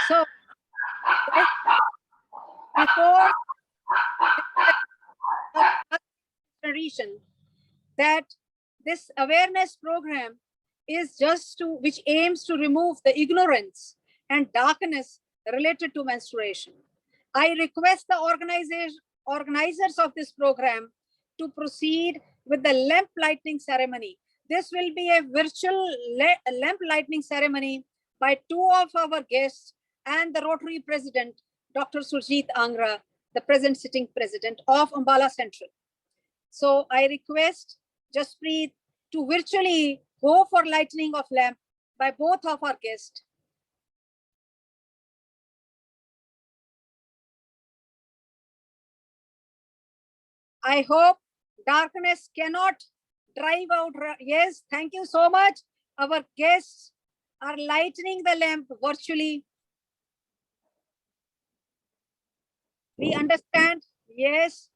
So yes, before of tradition, that this awareness program is just to which aims to remove the ignorance and darkness related to menstruation. I request the organizers of this program to proceed with the lamp lighting ceremony. This will be a virtual lamp lighting ceremony by two of our guests and the Rotary President, Dr. Surjit Angra, the present sitting president of Ambala Central. So I request Jaspreet to virtually go for lighting of lamp by both of our guests. I hope darkness cannot drive out. Yes, thank you so much. Our guests are lighting the lamp virtually. We understand. Yes,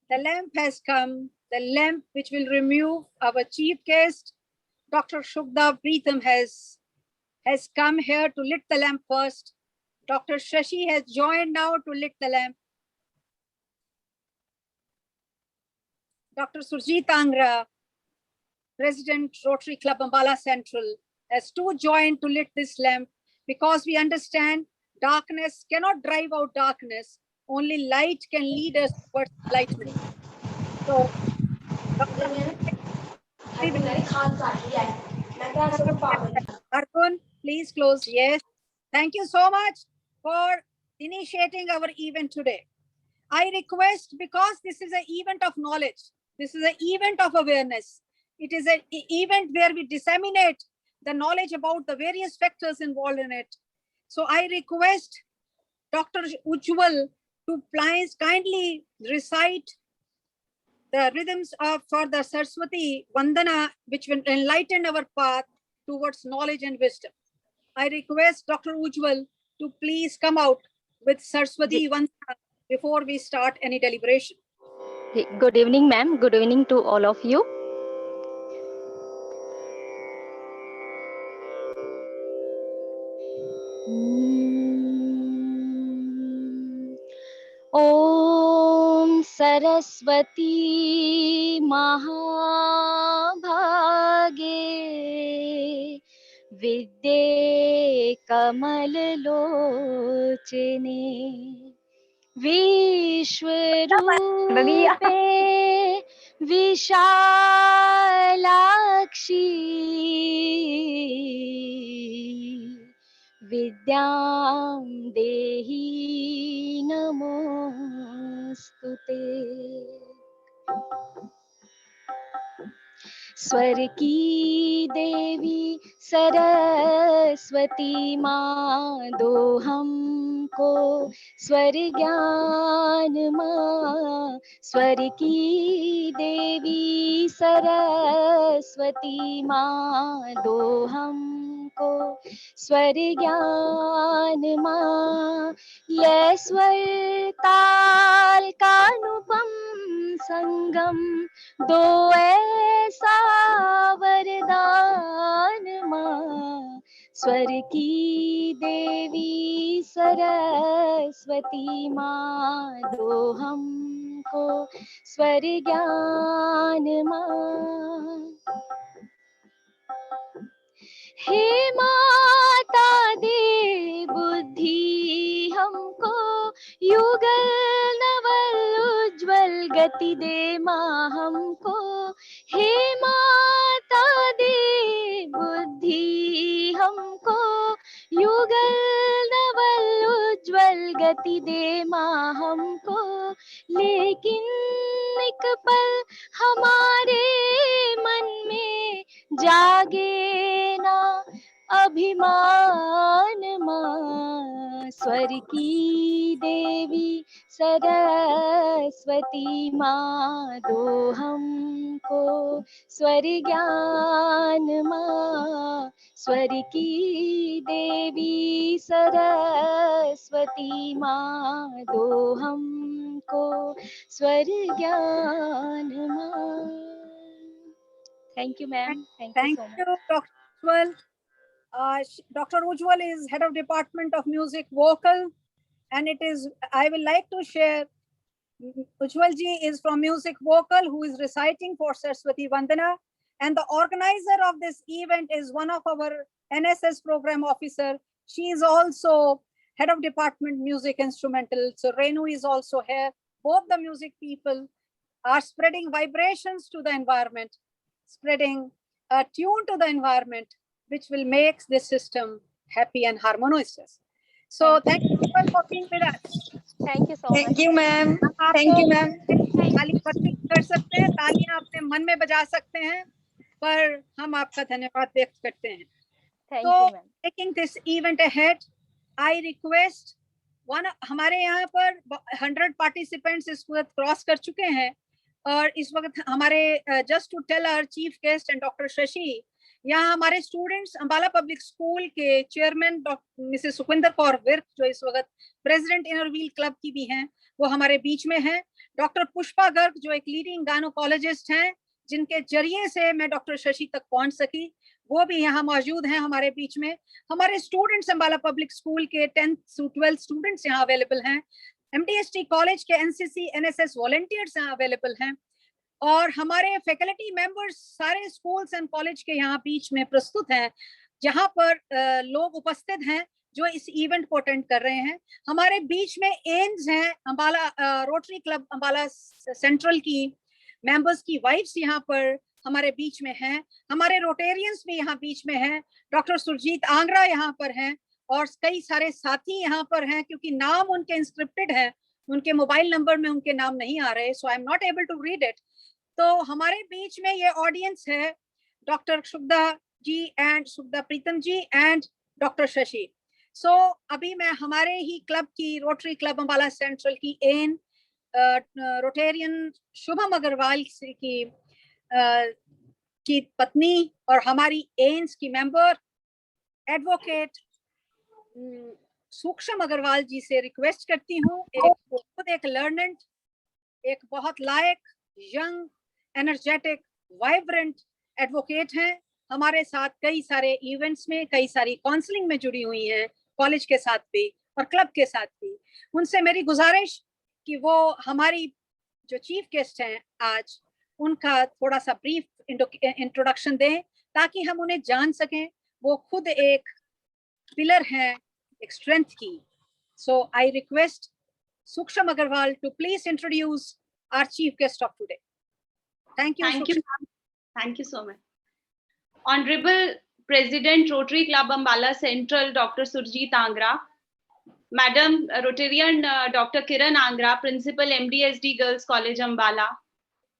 the lamp has come. The lamp which will remove our chief guest, Dr. Shukdev Preetham has come here to lit the lamp first. Dr. Shashi has joined now to lit the lamp. Dr. Surjit Angra, President Rotary Club Ambala Central, has too joined to lit this lamp because we understand darkness cannot drive out darkness. Only light can lead us towards enlightenment. So, Arjun, please close. Yes. Thank you so much for initiating our event today. I request, because this is an event of knowledge, this is an event of awareness. It is an event where we disseminate the knowledge about the various factors involved in it. So I request Dr. Ujjwal to please kindly recite the rhythms of for the Saraswati Vandana, which will enlighten our path towards knowledge and wisdom. I request Dr. Ujjwal to please come out with Saraswati Vandana before we start any deliberation. Good evening, ma'am. Good evening to all of you. Om Saraswati Mahabhage Vidye Kamalalochane Vishwarupe Vishalakshi Vidyam Dehi Namostute स्वर की देवी सरस्वती माँ दो हमको स्वर ज्ञान माँ स्वर की देवी सरस्वती माँ दो हमको स्वर ज्ञान माँ ये स्वर ताल का अनुपम संगम दो ऐसा वरदान माँ स्वर की देवी सरस्वती माँ दो हमको स्वर ज्ञान माँ हे माता दे बुद्धि हमको युगल नवल उज्ज्वल गति दे माँ हमको हे माता दे बुद्धि हमको युगल नवल उज्ज्वल गति दे माँ हमको लेकिन एक पल हमारे मन में जागे ना अभिमान माँ स्वर की देवी सरस्वती माँ दो हमको स्वर ज्ञान माँ स्वर की देवी सरस्वती माँ दो हमको स्वर ज्ञान माँ. Thank you, ma'am. Thank you so much. Thank you, Dr. Ujjwal. Dr. Ujwal is head of Department of Music Vocal, and I will like to share, Ujwal ji is from Music Vocal, who is reciting for Saraswati Vandana, and the organizer of this event is one of our NSS program officer. She is also head of Department Music Instrumental. So Renu is also here. Both the music people are spreading vibrations to the environment, spreading a tune to the environment, which will make this system happy and harmonious. So thank you all for being with us. Thank you so much. Thank you, ma'am. हम Thank you, आपको ma'am. ताली बत्ती कर सकते हैं, तालियां अपने मन में बजा सकते हैं, पर हम आपका धन्यवाद व्यक्त करते हैं. Thank So, you, ma'am. taking this event ahead, I request हमारे यहाँ पर 100 participants इस वक्त क्रॉस कर चुके हैं, और इस वक्त हमारे just to tell our chief guest and Dr. Shashi, यहाँ हमारे स्टूडेंट्स अंबाला पब्लिक स्कूल के चेयरमैन मिसेस सुखविंदर कौर विर्क, जो इस वक्त प्रेसिडेंट इनर व्हील क्लब की भी हैं, वो हमारे बीच में हैं. डॉक्टर पुष्पा गर्ग, जो एक लीडिंग गायनोकोलॉजिस्ट हैं, जिनके जरिए से मैं डॉक्टर शशि तक पहुंच सकी, वो भी यहाँ मौजूद हैं हमारे बीच में. हमारे स्टूडेंट्स अंबाला पब्लिक स्कूल के 10th से 12th स्टूडेंट्स यहाँ अवेलेबल हैं. MDST कॉलेज के NCC NSS वॉलंटियर्स यहाँ अवेलेबल हैं, और हमारे फैकल्टी मेंबर्स सारे स्कूल्स एंड कॉलेज के यहाँ बीच में प्रस्तुत हैं, जहाँ पर लोग उपस्थित हैं जो इस इवेंट को अटेंड कर रहे हैं. हमारे बीच में एम्स हैं, Ambala rotary club Ambala central की मेंबर्स की वाइफ्स यहाँ पर हमारे बीच में हैं. हमारे रोटेरियंस भी यहाँ बीच में हैं. डॉक्टर सुरजीत आंगरा यहाँ पर हैं, और कई सारे साथी यहाँ पर हैं. क्योंकि नाम उनके इंस्क्रिप्टेड है, उनके मोबाइल नंबर में उनके नाम नहीं आ रहे, so I am not able to read it. तो हमारे बीच में ये ऑडियंस है, doctor Sukhada ji and Sukhada Pritam ji and doctor Shashi. So अभी मैं हमारे ही क्लब की, रोटरी क्लब अंबाला सेंट्रल की एन रोटेरियन शुभम अग्रवाल की पत्नी और हमारी एन्स की मेंबर एडवोकेट सूक्ष्म अग्रवाल जी से रिक्वेस्ट करती हूँ. खुद एक लर्नेंट, एक बहुत लायक, यंग, एनर्जेटिक, वाइब्रेंट एडवोकेट हैं. हमारे साथ कई सारे इवेंट्स में, कई सारी काउंसलिंग में जुड़ी हुई हैं, कॉलेज के साथ भी और क्लब के साथ भी. उनसे मेरी गुजारिश कि वो हमारी जो चीफ गेस्ट हैं आज, उनका थोड़ा सा ब्रीफ इंट्रोडक्शन दें, ताकि हम उन्हें जान सकें. वो खुद एक पिलर हैं एक स्ट्रेंथ की. So I request Suksham Agarwal to please introduce our chief guest of today. Thank you. Thank you, ma'am. Thank you so much. Honorable President Rotary Club Ambala Central, Dr. Surjit Angra, Madam Rotarian Dr. Kiran Angra, Principal MDSD Girls College Ambala.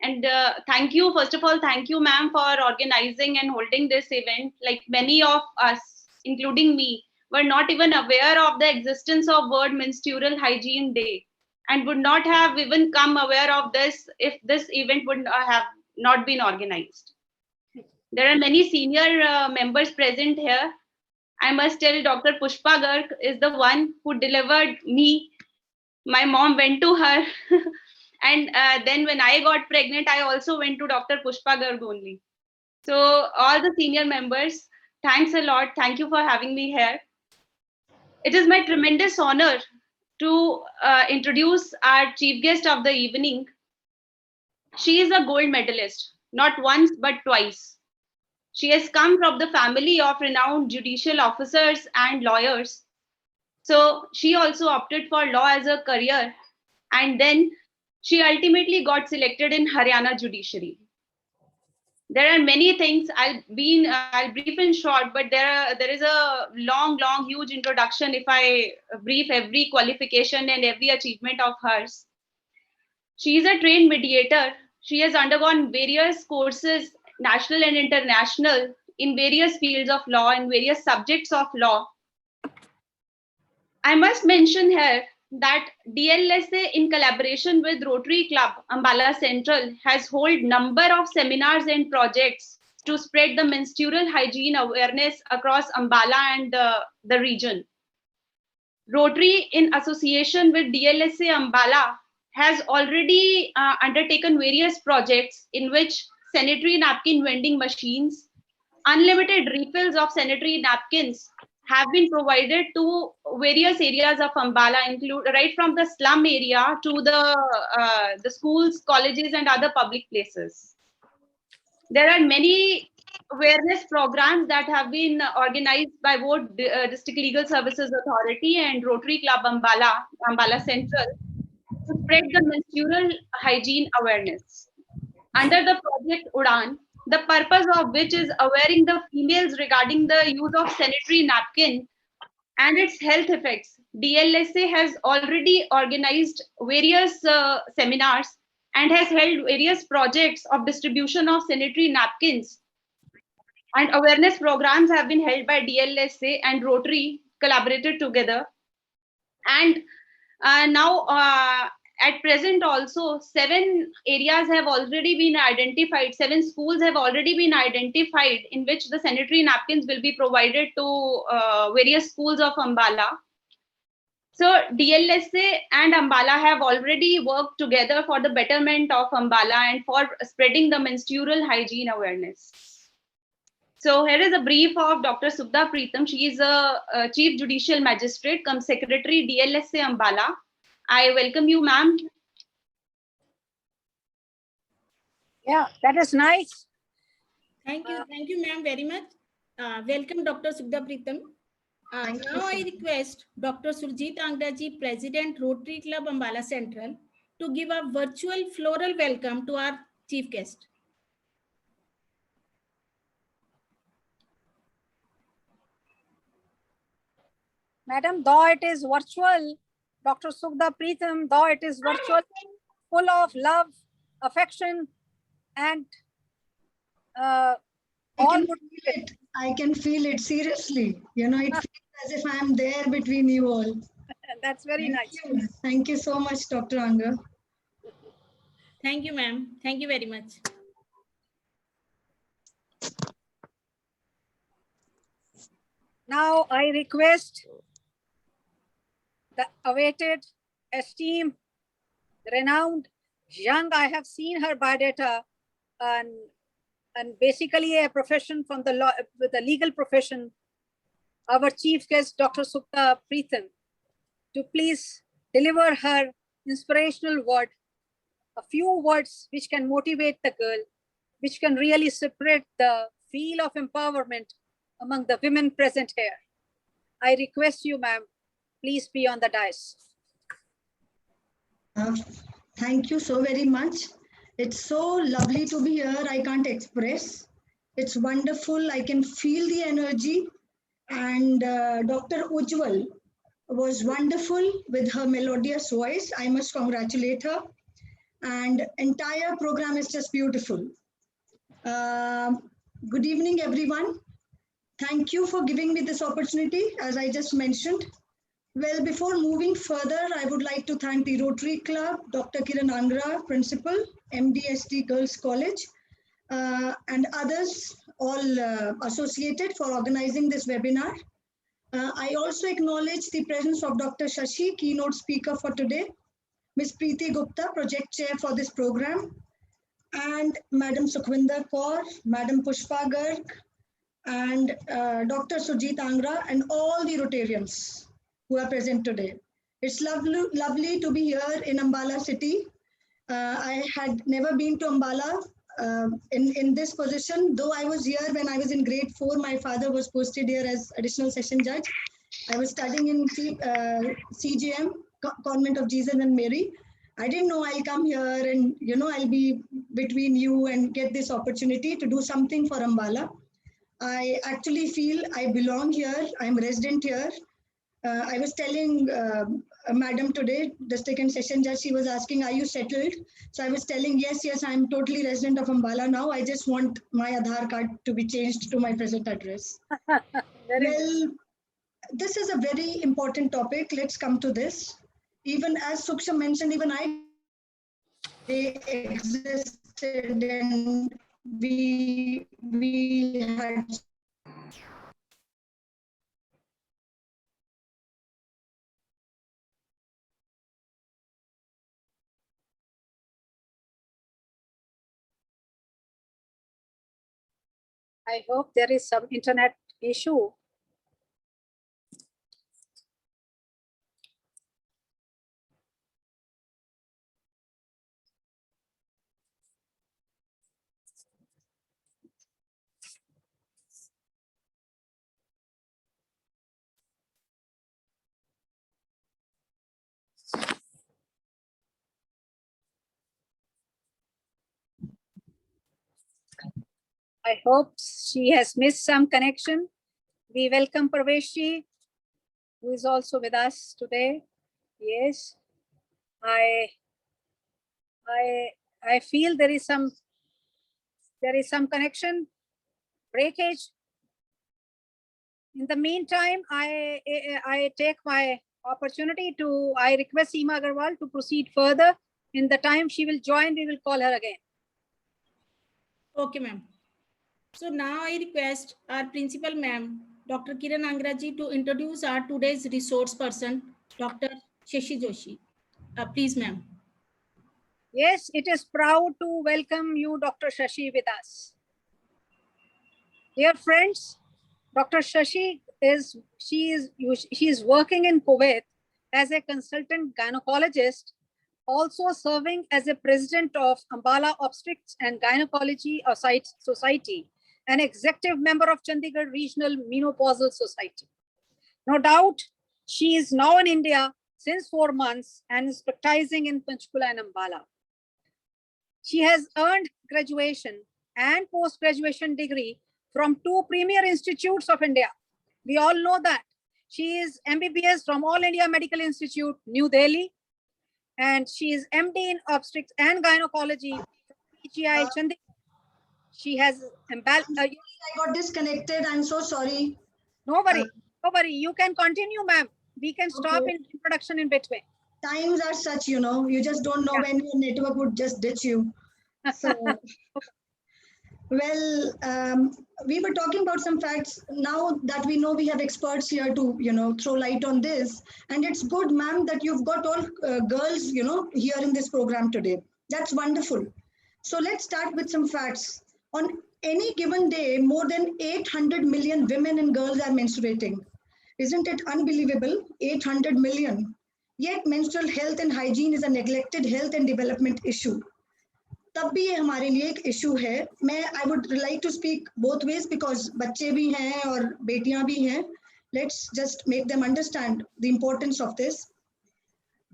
And thank you, first of all, thank you, ma'am, for organizing and holding this event. Like many of us, including me, were not even aware of the existence of World Menstrual Hygiene Day, and would not have even come aware of this if this event would have not been organized. There are many senior members present here. I must tell Dr. Pushpa Garg is the one who delivered me. My mom went to her. And then when I got pregnant, I also went to Dr. Pushpa Garg only. So all the senior members, thanks a lot. Thank you for having me here. It is my tremendous honor to introduce our chief guest of the evening. She is a gold medalist, not once, but twice. She has come from the family of renowned judicial officers and lawyers. So she also opted for law as a career. And then she ultimately got selected in Haryana judiciary. There are many things. I'll brief in short, but there is a long, huge introduction if I brief every qualification and every achievement of hers. She is a trained mediator. She has undergone various courses, national and international, in various fields of law and various subjects of law. I must mention here that DLSA, in collaboration with Rotary Club Ambala Central, has held number of seminars and projects to spread the menstrual hygiene awareness across Ambala and the region. Rotary, in association with DLSA Ambala, has already undertaken various projects in which sanitary napkin vending machines, unlimited refills of sanitary napkins have been provided to various areas of Ambala, include right from the slum area to the schools, colleges, and other public places. There are many awareness programs that have been organized by both District Legal Services Authority and Rotary Club Ambala, Ambala Central, to spread the menstrual hygiene awareness. Under the project UDAN, the purpose of which is awareing the females regarding the use of sanitary napkin and its health effects, DLSA has already organized various seminars and has held various projects of distribution of sanitary napkins. And awareness programs have been held by DLSA and Rotary collaborated together. And now, at present, also 7 areas have already been identified. 7 schools have already been identified in which the sanitary napkins will be provided to various schools of Ambala. So DLSA and Ambala have already worked together for the betterment of Ambala and for spreading the menstrual hygiene awareness. So here is a brief of Dr. Subhda Preetham. She is a Chief Judicial Magistrate, cum Secretary, DLSA Ambala. I welcome you, ma'am. Yeah, that is nice. Thank you, ma'am, very much. Welcome, Dr. Subhda Preetham. Now I request Dr. Surjit Angra ji, President, Rotary Club Ambala Central, to give a virtual floral welcome to our chief guest. Madam, though it is virtual, Dr. Subhda Preetham, though it is virtual, full of love, affection, and all good. I can feel it seriously. You know, it feels as if I'm there between you all. That's very nice. Thank you so much, Dr. Anga. Thank you, ma'am. Thank you very much. Now I request the awaited, esteemed, renowned, young, I have seen her biodata, and basically a profession from the law, with the legal profession, our chief guest, Dr. Subhda Preetham, to please deliver her inspirational word, a few words which can motivate the girl, which can really separate the feel of empowerment among the women present here. I request you, ma'am, please be on the dais. Thank you so very much. It's so lovely to be here. I can't express. It's wonderful. I can feel the energy. And Dr. Ujjwal was wonderful with her melodious voice. I must congratulate her. And entire program is just beautiful. Good evening, everyone. Thank you for giving me this opportunity, as I just mentioned. Well, before moving further, I would like to thank the Rotary Club, Dr. Kiran Angra, Principal, MDST Girls College, and others all associated for organizing this webinar. I also acknowledge the presence of Dr. Shashi, keynote speaker for today, Ms. Preeti Gupta, project chair for this program, and Madam Sukhvinder Kaur, Madam Pushpa Garg, and Dr. Surjit Angra, and all the Rotarians who are present today. It's lovely to be here in Ambala city. I had never been to Ambala in this position, though I was here when I was in grade 4. My father was posted here as additional session judge. I was studying in CGM, Convent of Jesus and Mary. I didn't know I'll come here and, you know, I'll be between you and get this opportunity to do something for Ambala. I actually feel I belong here. I'm resident here. I was telling a madam today, district and session judge, she was asking, are you settled? So I was telling, yes, I'm totally resident of Ambala now. I just want my Aadhaar card to be changed to my present address. Well, this is a very important topic. Let's come to this. Even as Suksha mentioned, even they existed and we had I hope there is some internet issue. I hope she has missed some connection. We welcome Parveshi, who is also with us today. Yes, I feel there is some connection breakage. In the meantime, I take my opportunity to, I request Seema Agarwal to proceed further. In the time she will join, we will call her again. Okay, ma'am. So now I request our principal ma'am, Dr. Kiran Angra ji, to introduce our today's resource person, Dr. Shashi Joshi. Please, ma'am. Yes, it is proud to welcome you, Dr. Shashi, with us. Dear friends, Dr. Shashi she is working in Kuwait as a consultant gynecologist, also serving as a president of Ambala Obstetrics and Gynecology Society, an executive member of Chandigarh Regional Menopausal Society. No doubt, she is now in India since 4 months and is practicing in Panchkula and Ambala. She has earned graduation and post-graduation degree from 2 premier institutes of India. We all know that. She is MBBS from All India Medical Institute, New Delhi, and she is MD in Obstetrics and Gynecology from PGI Chandigarh. She has I got disconnected. I'm so sorry. No worry. You can continue, ma'am. We can stop in introduction in between. Times are such, you know, you just don't know when your network would just ditch you. So, well, we were talking about some facts. Now that we know we have experts here to, you know, throw light on this. And it's good, ma'am, that you've got all girls, you know, here in this program today. That's wonderful. So let's start with some facts. On any given day, more than 800 million women and girls are menstruating. Isn't it unbelievable? 800 million. Yet menstrual health and hygiene is a neglected health and development issue. तब भी ये हमारे लिए एक issue है. मैं I would like to speak both ways because बच्चे भी हैं और बेटियां भी हैं. Let's just make them understand the importance of this.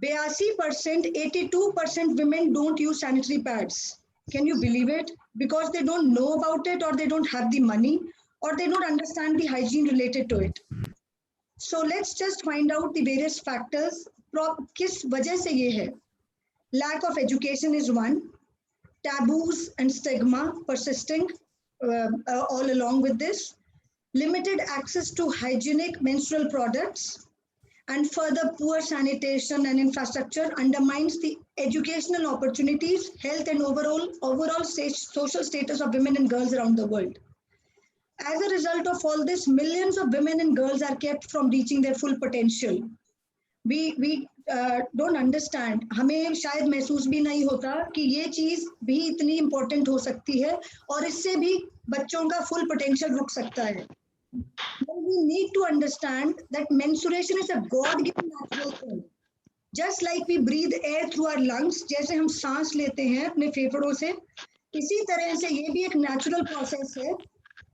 82%, 82% women don't use sanitary pads. Can you believe it? Because they don't know about it, or they don't have the money, or they don't understand the hygiene related to it. So let's just find out the various factors. किस वजह से ये है? Lack of education is one. Taboos and stigma persisting all along with this. Limited access to hygienic menstrual products. And further, poor sanitation and infrastructure undermines the educational opportunities, health, and overall social status of women and girls around the world. As a result of all this, millions of women and girls are kept from reaching their full potential. We don't understand. हमें शायद महसूस भी नहीं होता कि ये चीज भी इतनी important हो सकती है और इससे भी बच्चों का full potential रुक सकता है. We need to understand that menstruation is a God-given natural thing. Just like we breathe air through our lungs, जैसे हम सांस लेते हैं अपने फेफड़ों से, इसी तरह से ये भी एक natural process है.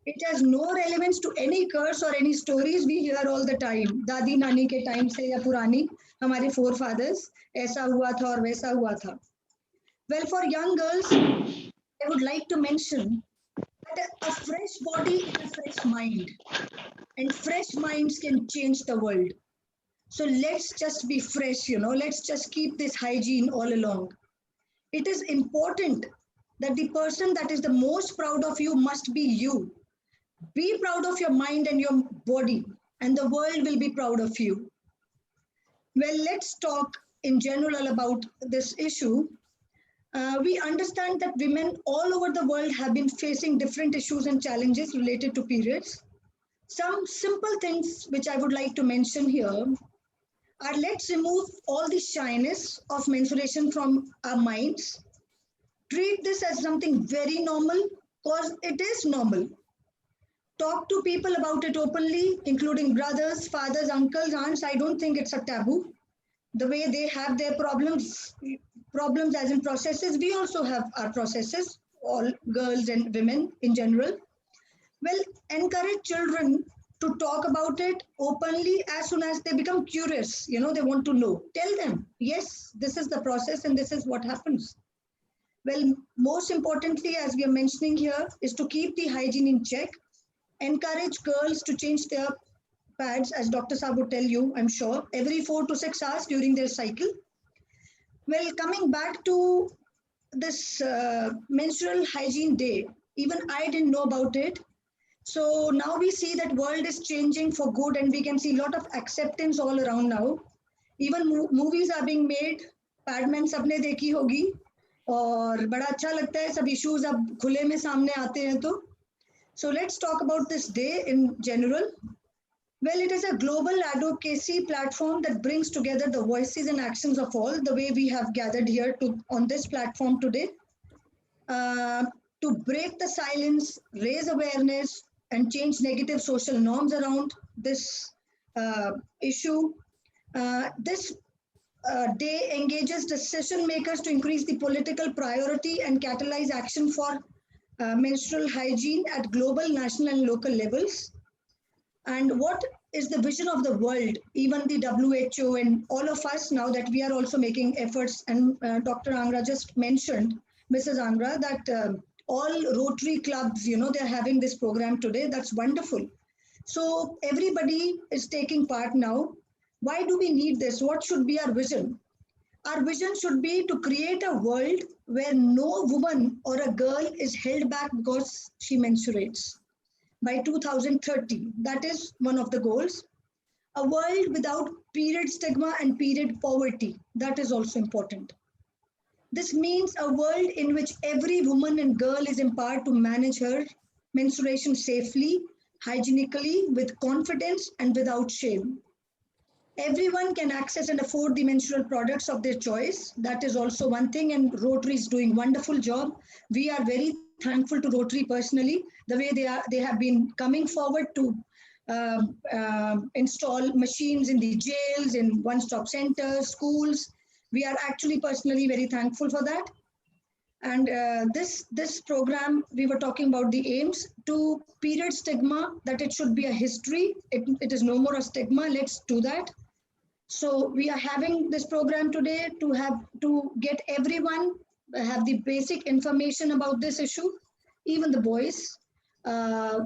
It has no relevance to any curse or any stories we hear all the time. दादी नानी के टाइम से या पुरानी हमारे forefathers ऐसा हुआ था और वैसा हुआ था. Well, for young girls, I would like to mention that a fresh body is a fresh mind. And fresh minds can change the world. So let's just be fresh, you know, let's just keep this hygiene all along. It is important that the person that is the most proud of you must be you. Be proud of your mind and your body, and the world will be proud of you. Well, let's talk in general about this issue. We understand that women all over the world have been facing different issues and challenges related to periods. Some simple things which I would like to mention here are, let's remove all the shyness of menstruation from our minds. Treat this as something very normal, because it is normal. talk to people about it openly, including brothers, fathers, uncles, aunts. I don't think it's a taboo. The way they have their problems as in processes, we also have our processes, all girls and women in general. Well, encourage children to talk about it openly as soon as they become curious. They want to know. Tell them, yes, this is the process and this is what happens. Well, most importantly, as we are mentioning here, is to keep the hygiene in check. Encourage girls to change their pads, as Dr. Saab would tell you, I'm sure, every 4 to 6 hours during their cycle. Well, coming back to this menstrual hygiene day, even I didn't know about it. So now we see that world is changing for good, and we can see a lot of acceptance all around now. Even movies are being made. Padman सबने देखी होगी और बड़ा अच्छा लगता है, सब issues अब खुले में सामने आते हैं तो. So let's talk about this day in general. Well, it is a global advocacy platform that brings together the voices and actions of all, the way we have gathered here on this platform today, to break the silence, raise awareness, and change negative social norms around this issue. This day engages decision makers to increase the political priority and catalyze action for menstrual hygiene at global, national, and local levels. And what is the vision of the world? Even the WHO and all of us, now that we are also making efforts, and Dr. Angra just mentioned, Mrs. Angra, that all Rotary clubs, they're having this program today. That's wonderful. So everybody is taking part now. Why do we need this? What should be our vision? Our vision should be to create a world where no woman or a girl is held back because she menstruates. By 2030, that is one of the goals. A world without period stigma and period poverty, that is also important. This means a world in which every woman and girl is empowered to manage her menstruation safely, hygienically, with confidence and without shame. Everyone can access and afford the menstrual products of their choice. That is also one thing, and Rotary is doing a wonderful job. We are very thankful to Rotary personally, the way they have been coming forward to install machines in the jails, in one-stop centers, schools. We are actually personally very thankful for that. And this program, we were talking about the aims to period stigma, that it should be a history. It is no more a stigma. Let's do that. So we are having this program today to get everyone have the basic information about this issue, even the boys.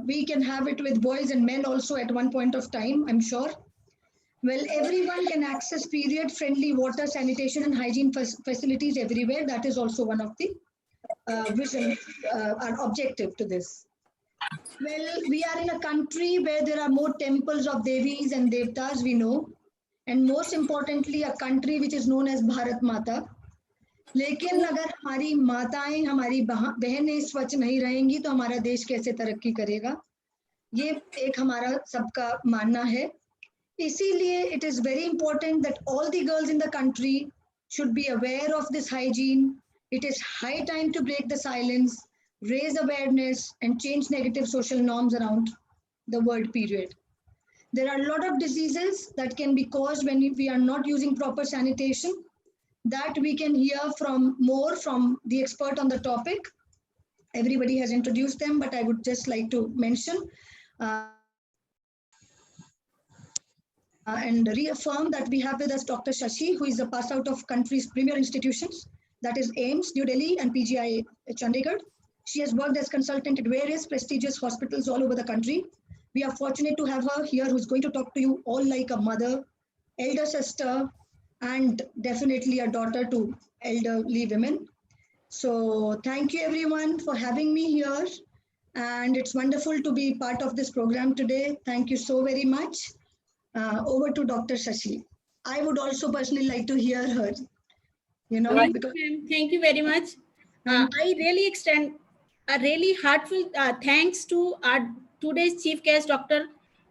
We can have it with boys and men also at one point of time, I'm sure. Well, everyone can access period-friendly water, sanitation, and hygiene facilities everywhere. That is also one of the vision, our objective to this. Well, we are in a country where there are more temples of Devis and Devtas, we know. And most importantly, a country which is known as Bharat Mata. लेकिन अगर हमारी माताएं, हमारी बहनें स्वच्छ नहीं रहेंगी तो हमारा देश कैसे तरक्की करेगा, ये एक हमारा सबका मानना है. इसीलिए it is very important that all the girls in the country should be aware of this hygiene. It is high time to break the silence, raise awareness, and change negative social norms around the word period. There are a lot of diseases that can be caused when we are not using proper sanitation, that we can hear more from the expert on the topic. Everybody has introduced them, but I would just like to mention and reaffirm that we have with us Dr. Shashi, who is a pass out of country's premier institutions, that is AIIMS, New Delhi, and PGI, Chandigarh. She has worked as consultant at various prestigious hospitals all over the country. We are fortunate to have her here, who's going to talk to you all like a mother, elder sister, and definitely a daughter to elderly women. So thank you everyone for having me here. And it's wonderful to be part of this program today. Thank you so very much. Over to Dr. Shashi. I would also personally like to hear her. Thank you very much. I really extend a really heartfelt thanks to our today's chief guest, Dr.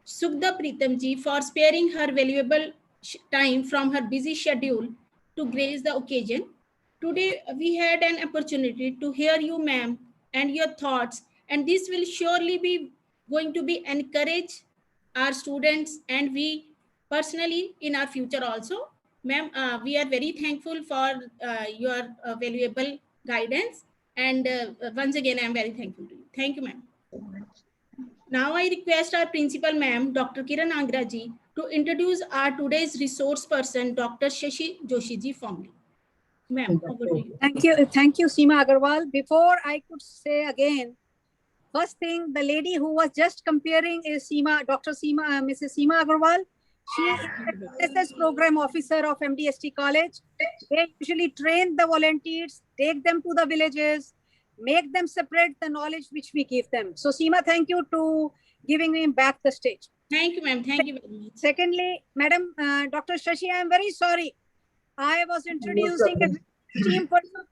Sugdha Pritam ji, for sparing her valuable time from her busy schedule to grace the occasion. Today, we had an opportunity to hear you, ma'am, and your thoughts, and this will surely be going to be encourage our students and we personally in our future also. Ma'am, we are very thankful for your valuable guidance. And once again, I am very thankful to you. Thank you, ma'am. Now I request our principal, ma'am, Dr. Kiran Angra ji, to introduce our today's resource person, Dr. Shashi Joshi ji formally. Ma'am, over to you. Thank you, Seema Agarwal. Before I could say again, first thing, the lady who was just comparing is Mrs. Seema Agarwal. She is the SSS program officer of MDST College. They usually train the volunteers, take them to the villages, make them separate the knowledge which we give them. So Seema, thank you to giving me back the stage. Thank you, ma'am. Thank you very much. Secondly, Madam Dr. Shashi, I am very sorry. I was introducing a team person,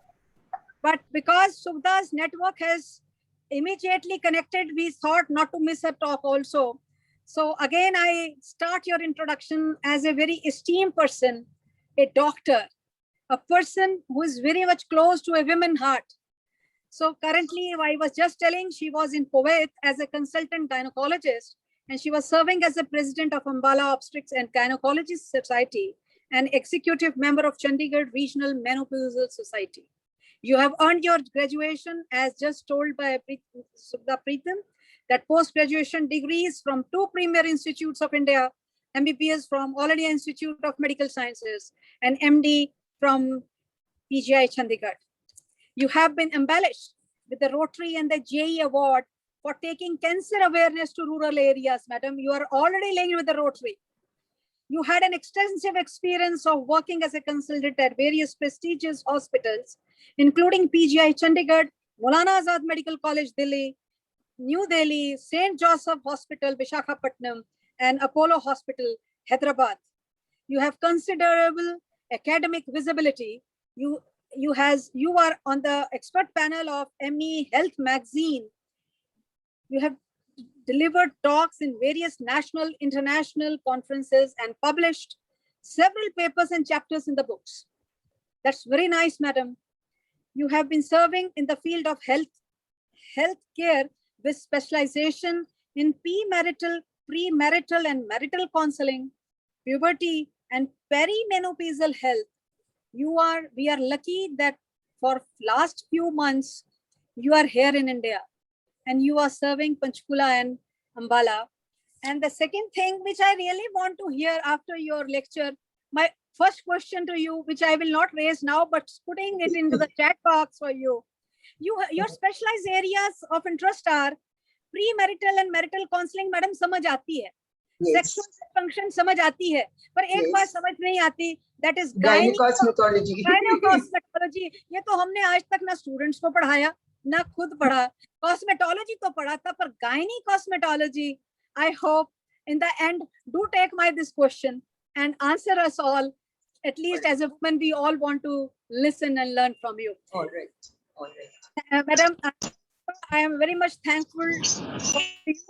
but because Sugda's network has immediately connected, we thought not to miss her talk also. So again, I start your introduction as a very esteemed person, a doctor, a person who is very much close to a woman's heart. So currently, I was just telling, she was in Kuwait as a consultant gynecologist, and she was serving as the president of Ambala Obstetrics and Gynecology Society, and executive member of Chandigarh Regional Menopausal Society. You have earned your graduation, as just told by Sugdha Pritam, that post-graduation degrees from 2 premier institutes of India, MBBS from All India Institute of Medical Sciences, and MD from PGI Chandigarh. You have been embellished with the Rotary and the JE Award for taking cancer awareness to rural areas, madam. You are already linked with the Rotary. You had an extensive experience of working as a consultant at various prestigious hospitals, including PGI Chandigarh, Maulana Azad Medical College, Delhi, New Delhi, St. Joseph Hospital, Visakhapatnam, and Apollo Hospital, Hyderabad. You have considerable academic visibility. You are on the expert panel of ME Health magazine. You have delivered talks in various national, international conferences and published several papers and chapters in the books. That's very nice, madam. You have been serving in the field of health care with specialization in premarital and marital counseling, puberty, and perimenopausal health. We are lucky that for last few months, you are here in India and you are serving Panchkula and Ambala. And the second thing which I really want to hear after your lecture, my first question to you, which I will not raise now, but putting it into the chat box for you. Your specialized areas of interest are premarital and marital counseling, madam, समझ आती है. Sexual function समझ आती है, पर एक बात समझ नहीं आती, that is gynecosmetology. Gynecosmetology, ये तो हमने आज तक ना students को पढ़ाया, ना खुद पढ़ा. Cosmetology तो पढ़ा था, पर gynecosmetology, I hope in the end, do take this question and answer us all. At least as a woman, we all want to listen and learn from you. All right. Madam, I am very much thankful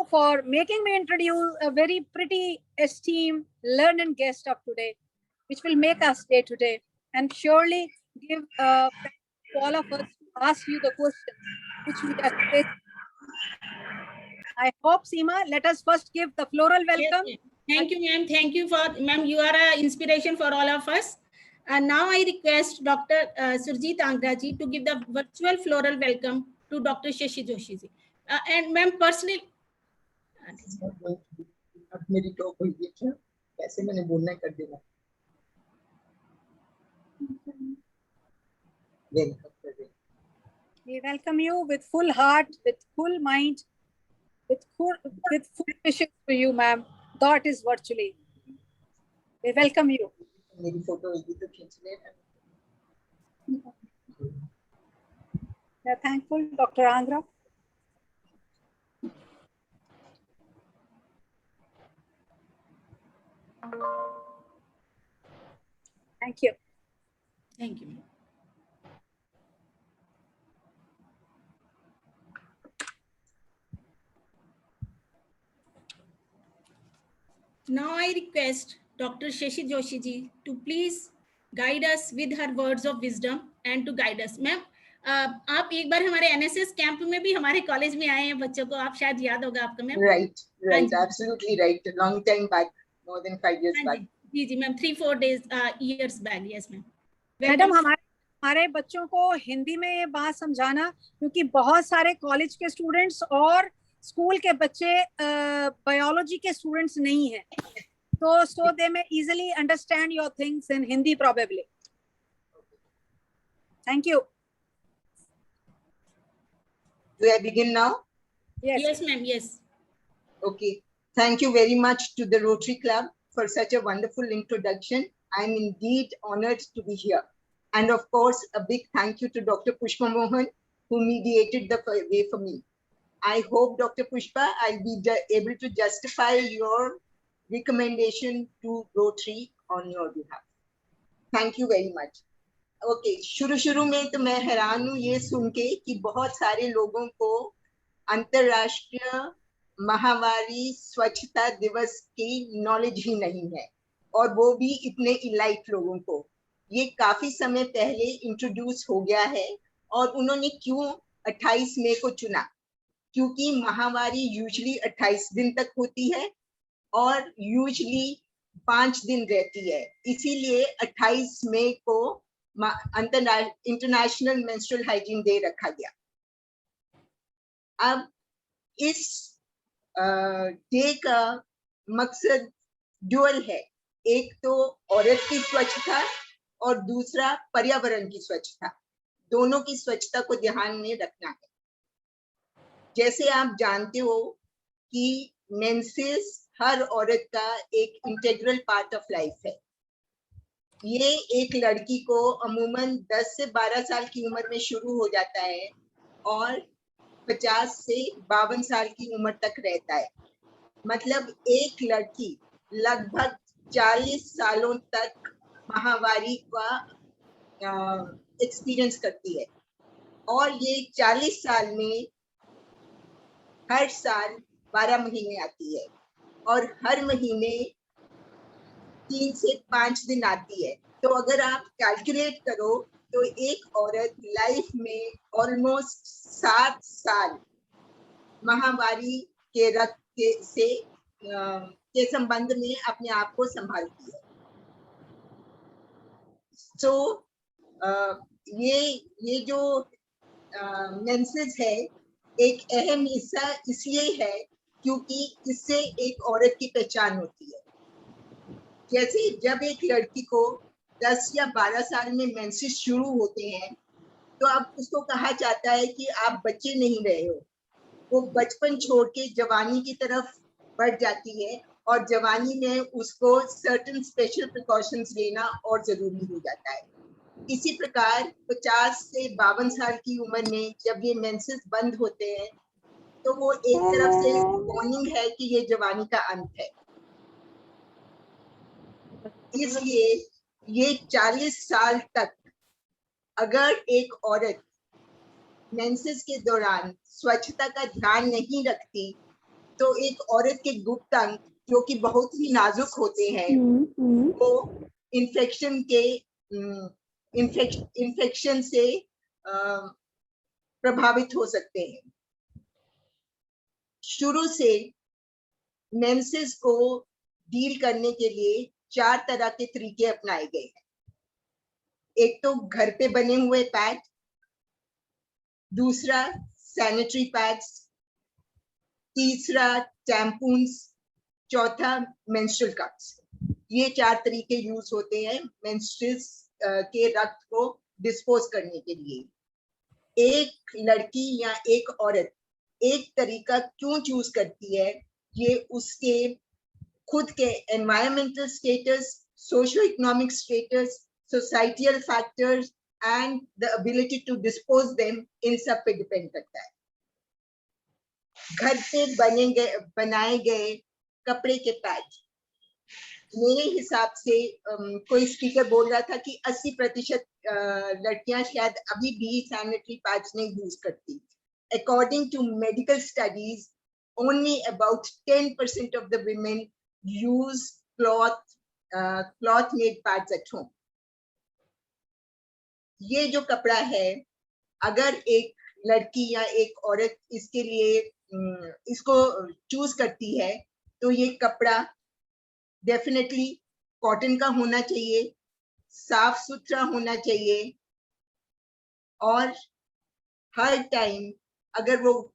for making me introduce a very pretty, esteemed, learned guest of today, which will make us day today and surely give all of us to ask you the questions which we are facing. I hope, Seema, let us first give the floral welcome. Yes, thank you, ma'am. Thank you for, ma'am, you are an inspiration for all of us. And now I request Dr. Surjit Angra ji to give the virtual floral welcome to Dr. Shashi Joshi ji. And ma'am, personally, अब मेरी talk हुई है क्या? कैसे मैंने बोलना कर देना? We welcome you with full heart, with full mind, with full wishes to you, ma'am. That is virtually. We welcome you. मेरी फोटो होगी तो खींच लेना. We are thankful, Dr. Angra. Thank you. thank you, ma'am. Now I request Dr. Shashi Joshi ji to please guide us with her words of wisdom and to guide us. Ma'am, आप एक बार हमारे NSS camp में भी हमारे college में आए हैं बच्चों को, आप शायद याद होगा आपको मैम। Right, right, जी। absolutely right. A long time back, more than 5 years हाँ back. जी जी ma'am, 3-4 days years back, yes ma'am. Madam हमारे बच्चों को हिंदी में ये बात समझाना, क्योंकि बहुत सारे कॉलेज के स्टूडेंट्स और स्कूल के बच्चे बायोलॉजी के स्टूडेंट्स नहीं हैं, तो so they may easily understand your things in Hindi probably. Thank you. Do I begin now? Yes ma'am, yes. Okay. Thank you very much to the Rotary Club for such a wonderful introduction. I'm indeed honored to be here. And of course, a big thank you to Dr. Pushpa Mohan, who mediated the way for me. I hope, Dr. Pushpa, I'll be able to justify your recommendation to Rotary on your behalf. Thank you very much. Okay, शुरू में तो मैं हैरान हूँ ये सुन के कि बहुत सारे लोगों को अंतरराष्ट्रीय महामारी स्वच्छता दिवस की नॉलेज ही नहीं है, और वो भी इतने इलाइट लोगों को। ये काफी समय पहले इंट्रोड्यूस हो गया है, और उन्होंने क्यों 28 मई को चुना? क्योंकि महामारी यूजुअली 28 दिन तक होती है और यूजुअली 5 दिन रहती है, इसीलिए 28 मई को इंटरनेशनल मेंस्ट्रुअल हाइजीन डे रखा गया। अब इस डे का मकसद ड्यूअल है, एक तो औरत की स्वच्छता और दूसरा पर्यावरण की स्वच्छता, दोनों की स्वच्छता को ध्यान में रखना है। जैसे आप जानते हो कि मेंसेस हर औरत का एक इंटीग्रल पार्ट ऑफ लाइफ है। ये एक लड़की को अमूमन 10 से 12 साल की उम्र में शुरू हो जाता है और 50 से 52 साल की उम्र तक रहता है। मतलब एक लड़की लगभग 40 सालों तक महामारी का एक्सपीरियंस करती है, और ये 40 साल में हर साल 12 महीने आती है, और हर महीने 3 से 5 दिन आती है। तो अगर आप कैलकुलेट करो तो एक औरत लाइफ में ऑलमोस्ट 7 साल महामारी के रक्त के संबंध में अपने आप को संभालती है। तो ये जो मेंसेस है एक अहम हिस्सा इसलिए है क्योंकि इससे एक औरत की पहचान होती है। जैसे जब एक लड़की को 10 या 12 साल में मेंसेस शुरू होते हैं तो अब उसको कहा जाता है कि आप बच्चे नहीं रहे हो। वो बचपन छोड़ के जवानी की तरफ बढ़ जाती है, और जवानी में उसको सर्टेन स्पेशल प्रिकॉशंस लेना और जरूरी हो जाता है। इसी प्रकार 50 से 52 साल की उम्र में जब ये मेंसेस बंद होते हैं तो वो एक तरफ से वार्निंग है कि ये जवानी का अंत है। इसलिए ये 40 साल तक अगर एक औरत मेंसेस के दौरान स्वच्छता का ध्यान नहीं रखती तो एक औरत के गुप्त अंग जो कि बहुत ही नाजुक होते हैं वो इन्फेक्शन से प्रभावित हो सकते हैं। शुरू से मेंसेस को डील करने के लिए 4 तरह के तरीके अपनाए गए हैं। एक तो घर पे बने हुए पैड, दूसरा सैनिटरी पैड्स, तीसरा टैम्पून्स, चौथा मेंस्ट्रुअल कप्स। ये 4 तरीके यूज होते हैं मेंस्ट्रुअल्स के रक्त को डिस्पोज करने के लिए। एक लड़की या एक औरत एक तरीका क्यों चूज करती है, ये उसके खुद के environmental status, socio economic status, societal factors and the ability to dispose them, इन सब पे डिपेंड करता है। घर पे बनाए गए कपड़े के पैड, मेरे हिसाब से कोई स्पीकर बोल रहा था कि 80% लड़कियां शायद अभी भी सैनिटरी पैड्स नहीं यूज करती। According to medical studies, only about 10% of the women use cloth made pads at home. ये जो कपड़ा है अगर एक लड़की या एक औरत इसके लिए इसको चूज करती है तो ये कपड़ा डेफिनेटली कॉटन का होना चाहिए, साफ सुथरा होना चाहिए, और हर टाइम अगर वो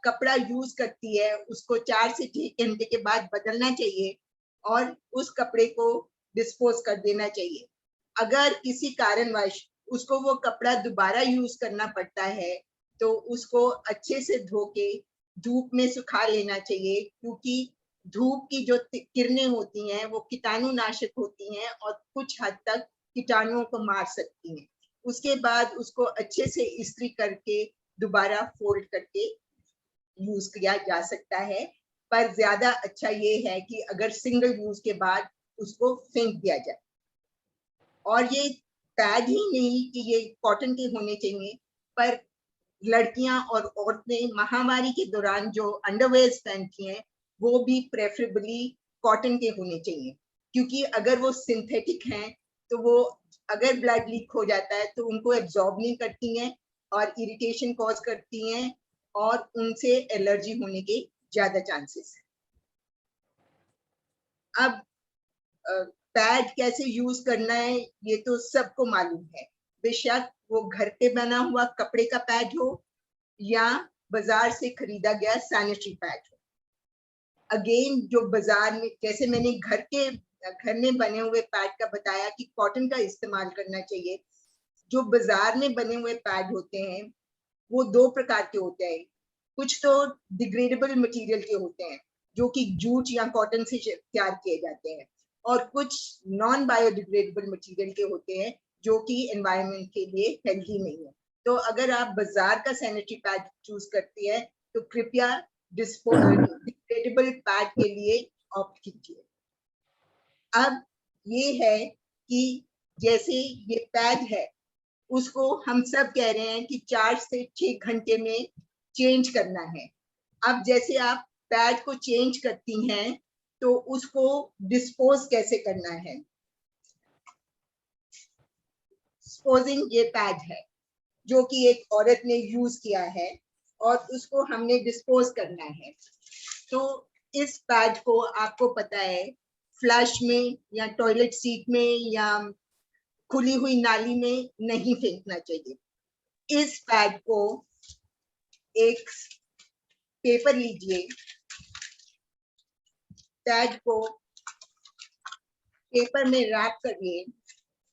कपड़ा यूज करती है उसको 4 से 6 घंटे के बाद बदलना चाहिए और उस कपड़े को डिस्पोज कर देना चाहिए। अगर किसी कारणवश उसको वो कपड़ा दोबारा यूज करना पड़ता है तो उसको अच्छे से धो के धूप में सुखा लेना चाहिए, क्योंकि धूप की जो किरणें होती हैं वो कीटाणुनाशक होती हैं और कुछ हद तक कीटाणुओं को मार सकती हैं। उसके बाद उसको अच्छे से इस्त्री करके दोबारा फोल्ड करके यूज किया जा सकता है, पर ज्यादा अच्छा ये है कि अगर सिंगल यूज के बाद उसको फेंक दिया जाए। और ये पैड ही नहीं कि ये कॉटन के होने चाहिए, पर लड़कियां और औरतें महामारी के दौरान जो अंडरवेयर पहनती हैं वो भी प्रेफरेबली कॉटन के होने चाहिए, क्योंकि अगर वो सिंथेटिक हैं तो वो अगर ब्लड लीक हो जाता है तो उनको एब्जॉर्ब नहीं करती हैं और इरिटेशन कॉज करती हैं और उनसे एलर्जी होने के ज्यादा चांसेस हैं। अब पैड कैसे यूज करना है ये तो सबको मालूम है, बेशक वो घर पे बना हुआ कपड़े का पैड हो या बाजार से खरीदा गया सैनिटरी पैड हो। अगेन जो बाजार में, जैसे मैंने घर में बने हुए पैड का बताया कि कॉटन का इस्तेमाल करना चाहिए, जो बाजार में बने हुए पैड होते हैं वो 2 प्रकार के होते हैं। कुछ तो डिग्रेडेबल मटेरियल के होते हैं जो कि जूट या कॉटन से तैयार किए जाते हैं, और कुछ नॉन बायोडिग्रेडेबल मटेरियल के होते हैं जो कि एनवायरनमेंट के लिए हेल्दी नहीं है। तो अगर आप बाजार का सैनिटरी पैड चूज करती है तो कृपया डिग्रेडेबल पैड के लिए ऑप्ट कीजिए। अब ये है कि जैसे ये पैड है उसको हम सब कह रहे हैं कि 4 से 6 घंटे में चेंज करना है। अब जैसे आप पैड को चेंज करती हैं तो उसको डिस्पोज कैसे करना है। सपोजिंग ये पैड है जो कि एक औरत ने यूज किया है और उसको हमने डिस्पोज करना है, तो इस पैड को आपको पता है फ्लश में या टॉयलेट सीट में या खुली हुई नाली में नहीं फेंकना चाहिए। इस पैड को एक पेपर लीजिए, पैड को पेपर में रैप करिए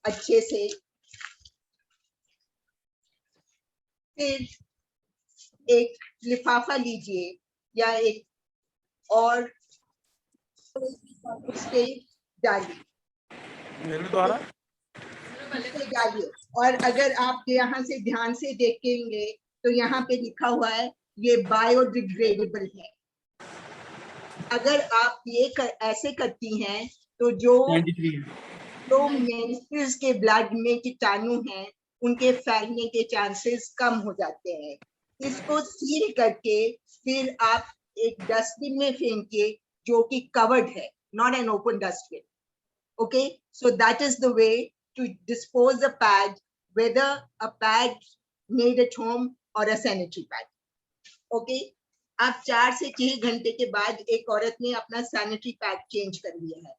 अच्छे से, फिर एक लिफाफा लीजिए या एक और उस पे डालिए, डालिए। और अगर आप यहाँ से ध्यान से देखेंगे तो यहाँ पे लिखा हुआ है ये बायोडिग्रेडेबल है। अगर आप ये ऐसे करती हैं तो जो मेंस्ट्रुअल्स के ब्लड में कीटाणु हैं उनके फैलने के चांसेस कम हो जाते हैं। इसको सील करके फिर आप एक डस्टबिन में फेंकिए जो कि कवर्ड है, not an open dustbin. Okay, so that is the way to dispose a pad, whether a pad made at home or a sanitary pad. Okay, अब 4 से 6 घंटे के बाद एक औरत ने अपना सैनिटरी पैड चेंज कर लिया है।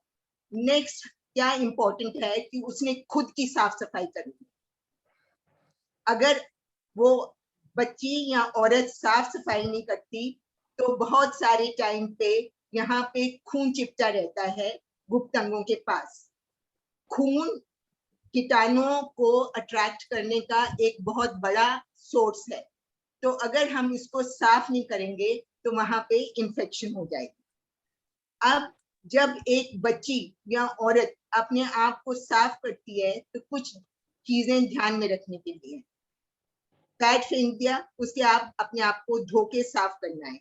नेक्स्ट क्या इंपॉर्टेंट है कि उसने खुद की साफ सफाई करनी है। अगर वो बच्ची या औरत साफ सफाई नहीं करती तो बहुत सारे टाइम पे यहाँ पे खून चिपटा रहता है गुप्त अंगों के पास। खून कीटाणुओं को अट्रैक्ट करने का एक बहुत बड़ा सोर्स है, तो अगर हम इसको साफ नहीं करेंगे तो वहां पे इंफेक्शन हो जाएगी। अब जब एक बच्ची या औरत अपने आप को साफ करती है तो कुछ चीजें ध्यान में रखने के लिए, पैड फेंक दिया, उसके आप अपने आप को धो के साफ करना है।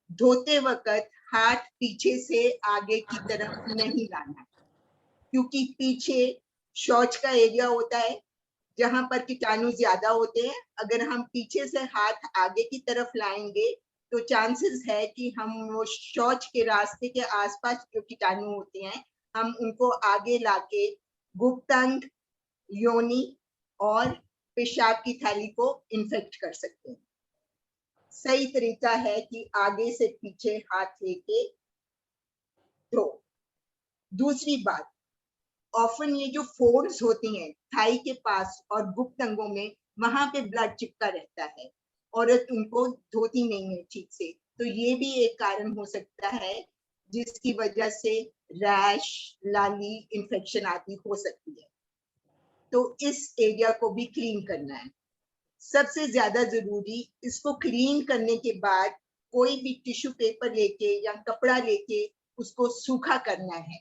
धोते वक्त हाथ पीछे से आगे की तरफ नहीं लाना, क्योंकि पीछे शौच का एरिया होता है जहां पर कीटाणु ज्यादा होते हैं। अगर हम पीछे से हाथ आगे की तरफ लाएंगे तो चांसेस है कि हम वो शौच के रास्ते के आसपास जो कीटाणु होते हैं हम उनको आगे लाके गुप्तांग, योनि और पेशाब की थैली को इन्फेक्ट कर सकते हैं। सही तरीका है कि आगे से पीछे हाथ लेके धो। दूसरी बात, ऑफन ये जो फोल्ड्स होती हैं थाई के पास और गुप्त अंगों में, वहां पे ब्लड चिपका रहता है, औरत उनको धोती नहीं है ठीक से, तो ये भी एक कारण हो सकता है जिसकी वजह से रैश, लाली, इन्फेक्शन आदि हो सकती है। तो इस एरिया को भी क्लीन करना है। सबसे ज्यादा जरूरी, इसको क्लीन करने के बाद कोई भी टिश्यू पेपर लेके या कपड़ा लेके उसको सूखा करना है।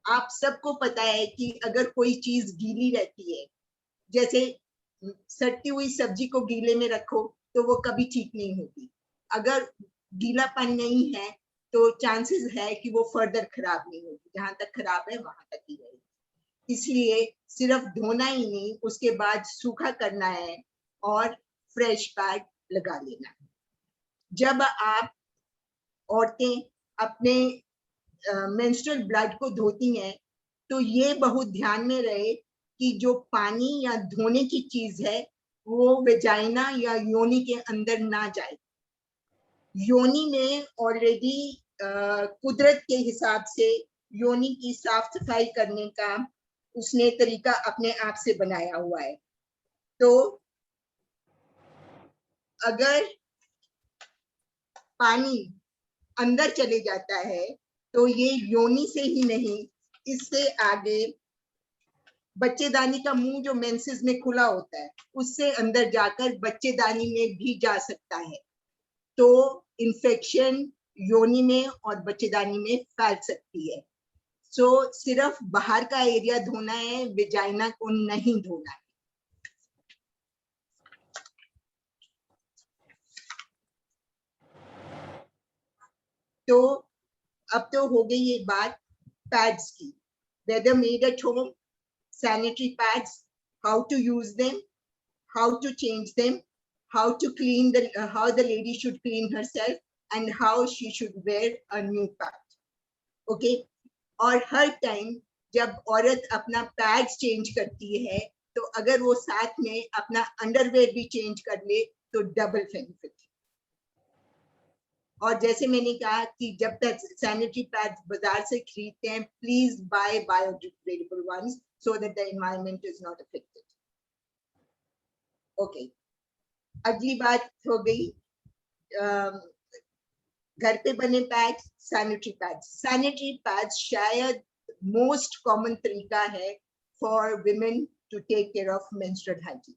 आप सबको पता है कि अगर कोई चीज गीली रहती है, जैसे सड़ती हुई सब्जी को गीले में रखो तो वो कभी ठीक नहीं होती। अगर गीलापन नहीं है तो चांसेस है कि वो फर्दर खराब नहीं होगी, जहां तक खराब है वहां तक ही रहेगी। इसलिए सिर्फ धोना ही नहीं, उसके बाद सूखा करना है और फ्रेश पैड लगा लेना है। जब आप औरतें अपने मेंस्ट्रुअल ब्लड को धोती हैं तो ये बहुत ध्यान में रहे कि जो पानी या धोने की चीज है वो वेजाइना या योनि के अंदर ना जाए। योनि में ऑलरेडी कुदरत के हिसाब से योनि की साफ सफाई करने का उसने तरीका अपने आप से बनाया हुआ है। तो अगर पानी अंदर चले जाता है तो ये योनि से ही नहीं, इससे आगे बच्चेदानी का मुंह जो मेंसेस में खुला होता है उससे अंदर जाकर बच्चेदानी में भी जा सकता है। तो इन्फेक्शन योनि में और बच्चेदानी में फैल सकती है। सो सिर्फ बाहर का एरिया धोना है, वेजाइना को नहीं धोना है। तो अब तो हो गई ये बात पैड्स की, whether made at home, sanitary pads, how to use them, how to change them, how to clean how the lady should clean herself, and how she should wear a new pad. Okay? और हर time जब औरत अपना pads change करती है तो अगर वो साथ में अपना अंडरवेयर भी चेंज कर ले तो डबल बेनिफिट। और जैसे मैंने कहा कि जब तक सैनिटरी पैड्स बाजार से खरीदते हैं, please buy biodegradable ones so that the environment is not affected. Okay, अगली बात हो गई घर पे बने pads, sanitary pads. Sanitary pads शायद मोस्ट कॉमन तरीका है for women to take care of menstrual hygiene.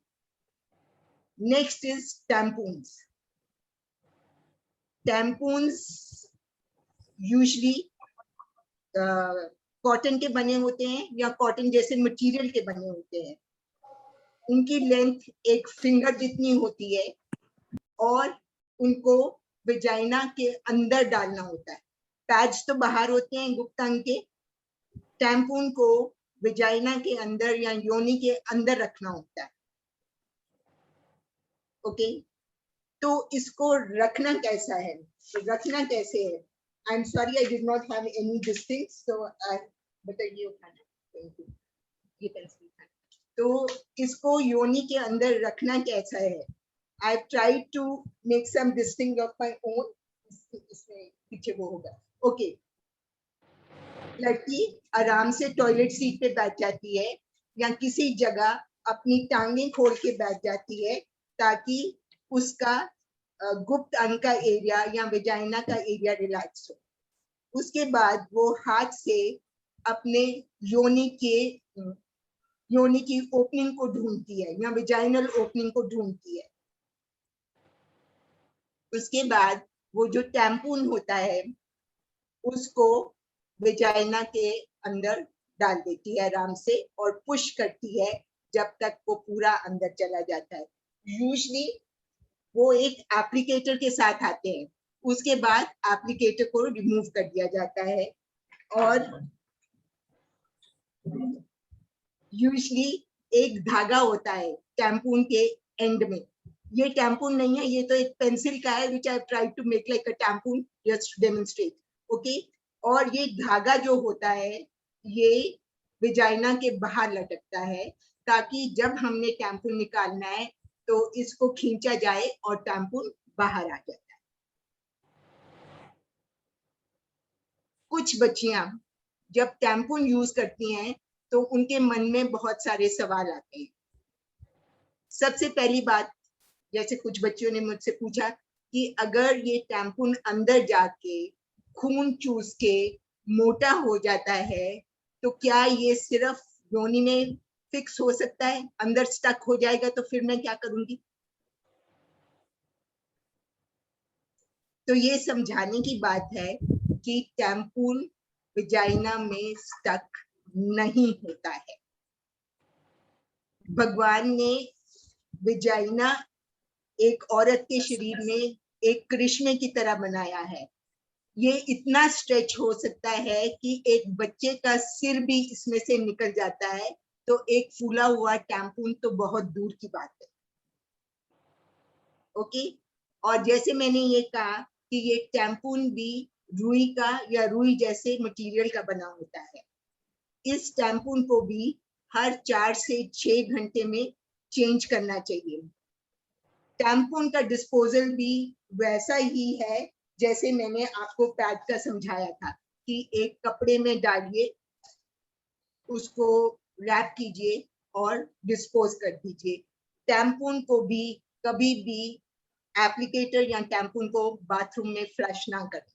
Next is tampons. Tampons usually cotton के बने होते हैं या कॉटन जैसे मटेरियल के बने होते हैं। उनकी लेंथ एक फिंगर जितनी होती है और उनको वेजाइना के अंदर डालना होता है। पैड्स तो बाहर होते हैं गुप्त अंग के, टैम्पून को वेजाइना के अंदर या योनि के अंदर रखना होता है। ओके, तो इसको रखना कैसा है, रखना कैसे है? I am sorry, I did not have any this things, so I बताइए। तो इसको योनि के अंदर रखना कैसा है? I've tried to make some this thing of my own. इसमें पीछे वो होगा। Okay. लड़की आराम से टॉयलेट सीट पे बैठ जाती है या किसी जगह अपनी टांगें खोल के बैठ जाती है ताकि उसका गुप्त अंग का एरिया या वेजाइना का एरिया रिलैक्स हो। उसके बाद वो हाथ से अपने योनि की ओपनिंग को ढूंढती है या वेजाइनल ओपनिंग को ढूंढती है। उसके बाद वो जो टैम्पून होता है उसको वेजाइना के अंदर डाल देती है आराम से और पुश करती है जब तक वो पूरा अंदर चला जाता है। यूजुअली वो एक एप्लीकेटर के साथ आते हैं, उसके बाद एप्लीकेटर को रिमूव कर दिया जाता है और यूजुअली एक धागा होता है टैम्पून के एंड में। ये टैम्पून नहीं है, ये तो एक पेंसिल का है which I tried to make like a tampon just to demonstrate. Okay? और ये धागा जो होता है ये वेजाइना के बाहर लटकता है ताकि जब हमने टैम्पून निकालना है तो इसको खींचा जाए और टैम्पून बाहर आ जाता है। कुछ बच्चियां जब टैम्पून यूज करती हैं तो उनके मन में बहुत सारे सवाल आते हैं। सबसे पहली बात, जैसे कुछ बच्चियों ने मुझसे पूछा कि अगर ये टैम्पून अंदर जाके खून चूस के मोटा हो जाता है तो क्या ये सिर्फ योनि में फिक्स हो सकता है, अंदर स्टक हो जाएगा तो फिर मैं क्या करूंगी? तो ये समझाने की बात है कि टैम्पून विजाइना में स्टक नहीं होता है। भगवान ने विजाइना एक औरत के शरीर में एक करिश्मे की तरह बनाया है। ये इतना स्ट्रेच हो सकता है कि एक बच्चे का सिर भी इसमें से निकल जाता है, तो एक फूला हुआ टैम्पून तो बहुत दूर की बात है। ओके, और जैसे मैंने ये कहा कि ये टैम्पून भी रुई का या रुई जैसे मटेरियल का बना होता है। इस टैम्पून को भी हर 4 से 6 घंटे में चेंज करना चाहिए। टैम्पून का डिस्पोजल भी वैसा ही है जैसे मैंने आपको पैड का समझाया था कि एक कपड़े में डालिए, उसको रैप कीजिए और डिस्पोज कर दीजिए। टैम्पून को भी कभी भी एप्लीकेटर या टैम्पून को बाथरूम में फ्लश ना करें।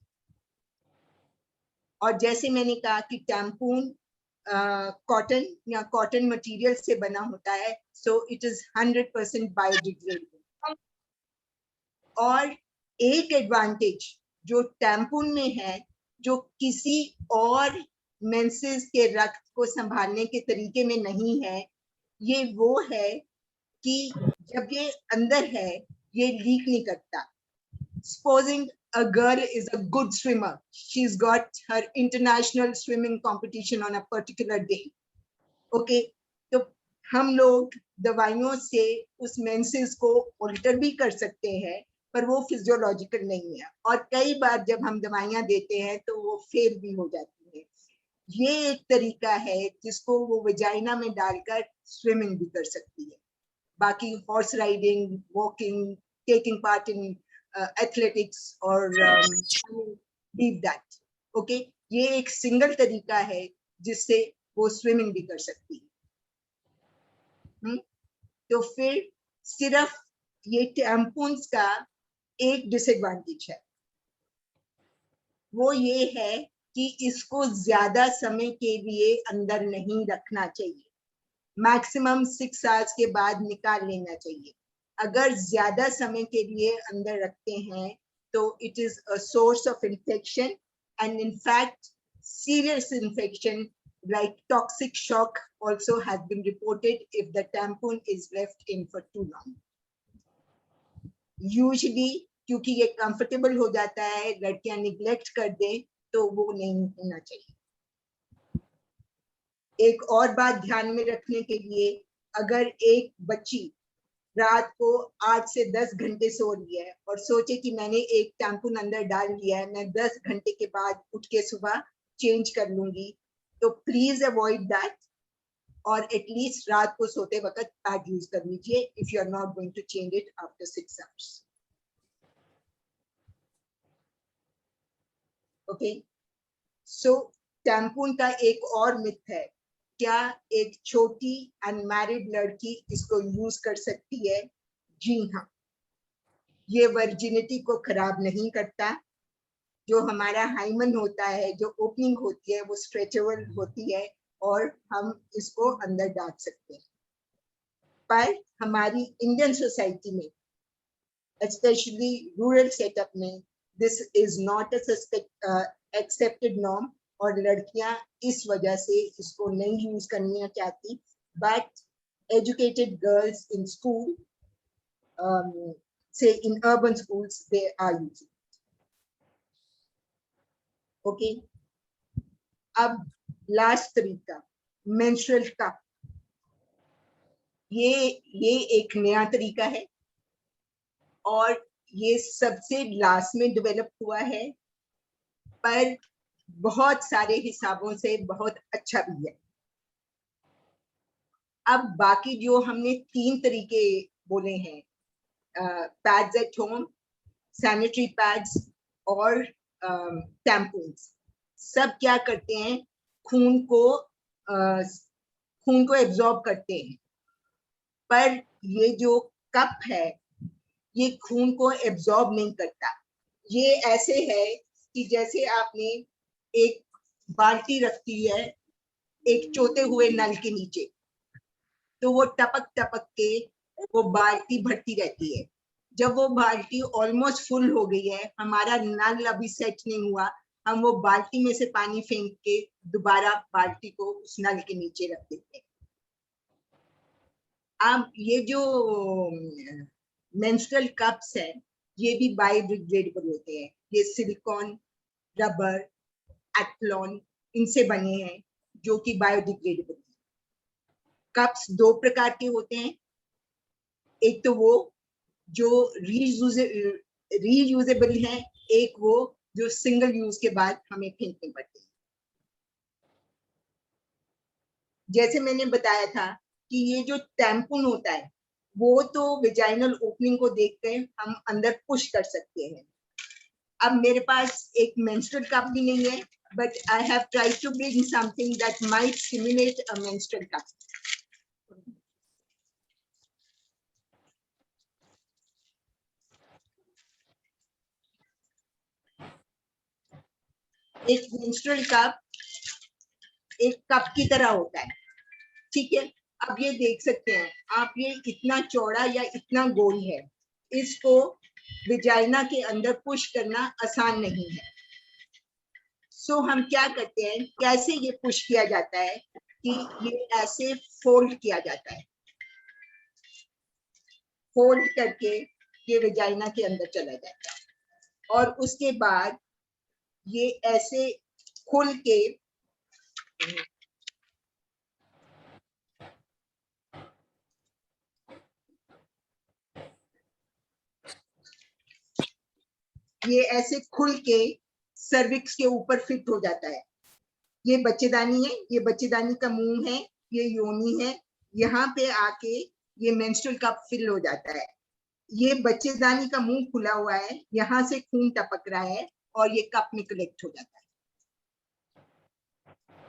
और जैसे मैंने कहा कि टैम्पून कॉटन या कॉटन मटेरियल से बना होता है, सो इट इज 100% बायोडिग्रेडेबल। और एक एडवांटेज जो टैम्पून में है, जो किसी और मेंसेस के रक्त को संभालने के तरीके में नहीं है, ये वो है कि जब ये अंदर है ये लीक नहीं करता। Supposing a girl is a good swimmer, she's got her international swimming competition on a particular day. Okay, तो हम लोग दवाइयों से उस मेंसेस को ऑल्टर भी कर सकते हैं, पर वो फिजियोलॉजिकल नहीं है। और कई बार जब हम दवाइयां देते हैं तो वो फेल भी हो जाती है। ये एक तरीका है जिसको वो वजाइना में डालकर स्विमिंग भी कर सकती है। बाकी horse riding, walking, taking part in athletics और लीव दैट। ओके, ये एक सिंगल तरीका है जिससे वो स्विमिंग भी कर सकती है। तो फिर सिर्फ ये टैम्पून्स का एक डिसएडवांटेज है, वो ये है कि इसको ज्यादा समय के लिए अंदर नहीं रखना चाहिए। मैक्सिमम 6 आवर्स के बाद निकाल लेना चाहिए। अगर ज्यादा समय के लिए अंदर रखते हैं तो it is a source of infection, and in fact serious infection like toxic shock also has been reported if the tampon is left in for too long. Usually क्योंकि ये कंफर्टेबल हो जाता है, लड़कियां निग्लेक्ट कर दे तो वो नहीं होना चाहिए। एक और बात ध्यान में रखने के लिए, अगर एक बच्ची रात को 8 से 10 घंटे सो रही है और सोचे कि मैंने एक टैम्पून अंदर डाल लिया है, मैं 10 घंटे के बाद उठ के सुबह चेंज कर लूंगी, तो प्लीज अवॉइड दैट। और एटलीस्ट रात को सोते वक्त पैड यूज कर लीजिए if you are not going to change it after 6 hours. Okay, so tampon का एक और मिथ है, क्या एक छोटी अनमैरिड लड़की इसको यूज कर सकती है? जी हाँ, ये वर्जिनिटी को खराब नहीं करता। जो हमारा हाइमन होता है, जो ओपनिंग होती है, वो स्ट्रेचेबल होती है और हम इसको अंदर डाल सकते हैं। पर हमारी इंडियन सोसाइटी में, स्पेशली रूरल सेटअप में, this is not accepted norm और लड़कियां इस वजह से इसको नहीं यूज करना चाहती। But educated girls in school, say in urban schools, they are using it. Okay, अब लास्ट तरीका, menstrual cup। ये एक नया तरीका है और ये सबसे लास्ट में डेवलप हुआ है, पर बहुत सारे हिसाबों से बहुत अच्छा भी है। अब बाकी जो हमने 3 तरीके बोले हैं, pads at home, sanitary pads और टैम्पून्स, सब क्या करते हैं, खून को एब्जॉर्ब करते हैं। पर ये जो कप है ये खून को एब्जॉर्ब नहीं करता। ये ऐसे है कि जैसे आपने एक बाल्टी रखी है एक चोते हुए नल के नीचे, तो वो टपक टपक के वो बाल्टी भरती रहती है। जब वो बाल्टी ऑलमोस्ट फुल हो गई है, हमारा नल अभी सेट नहीं हुआ, हम वो बाल्टी में से पानी फेंक के दोबारा बाल्टी को उस नल के नीचे रख देते हैं। अब ये जो मेंस्ट्रुअल कप्स है ये भी बायोडिग्रेडेबल होते हैं। ये सिलिकॉन, रबर, एथलॉन इनसे बने हैं जो कि बायोडिग्रेडेबल है। कप्स 2 प्रकार के होते हैं, एक तो वो जो रीयूजेबल है, एक वो जो सिंगल यूज के बाद हमें फेंकने पड़ते हैं। जैसे मैंने बताया था कि ये जो टैम्पून होता है वो तो वेजाइनल ओपनिंग को देखकर हम अंदर पुश कर सकते हैं। अब मेरे पास एक मेंस्ट्रुअल कप भी नहीं है, but I have tried to bring something that might simulate a menstrual cup. एक मेंस्ट्रुअल कप एक कप की तरह होता है, ठीक है। अब ये देख सकते हैं आप, ये इतना चौड़ा या इतना गोल है, इसको विजाइना के अंदर पुश करना आसान नहीं है। सो हम क्या करते हैं, कैसे ये पुश किया जाता है कि ये ऐसे फोल्ड किया जाता है, फोल्ड करके ये विजाइना के अंदर चला जाता है और उसके बाद ये ऐसे खुल के ये ऐसे खुल के सर्विक्स के ऊपर फिट हो जाता है। ये बच्चेदानी है, ये बच्चेदानी का मुंह है, ये योनि है, यहाँ पे आके ये मेंस्ट्रुअल कप फिल हो जाता है। ये बच्चेदानी का मुंह खुला हुआ है, यहाँ से खून टपक रहा है और ये कप में कलेक्ट हो जाता है।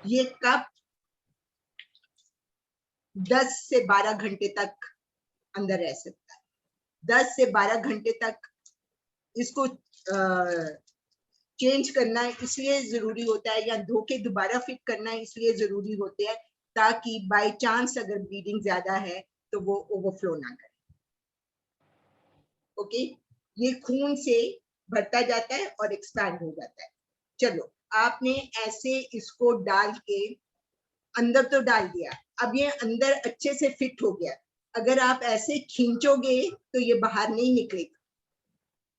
ये कप 10 से 12 घंटे तक अंदर रह सकता है। 10 से 12 घंटे तक इसको चेंज करना इसलिए जरूरी होता है, या धो के दोबारा फिट करना इसलिए जरूरी होते हैं ताकि बाय चांस अगर ब्लीडिंग ज्यादा है तो वो ओवरफ्लो ना करे। ओके, ये खून से भरता जाता है और एक्सपैंड हो जाता है। चलो, आपने ऐसे इसको डाल के अंदर तो डाल दिया, अब ये अंदर अच्छे से फिट हो गया। अगर आप ऐसे खींचोगे तो ये बाहर नहीं निकलेगा।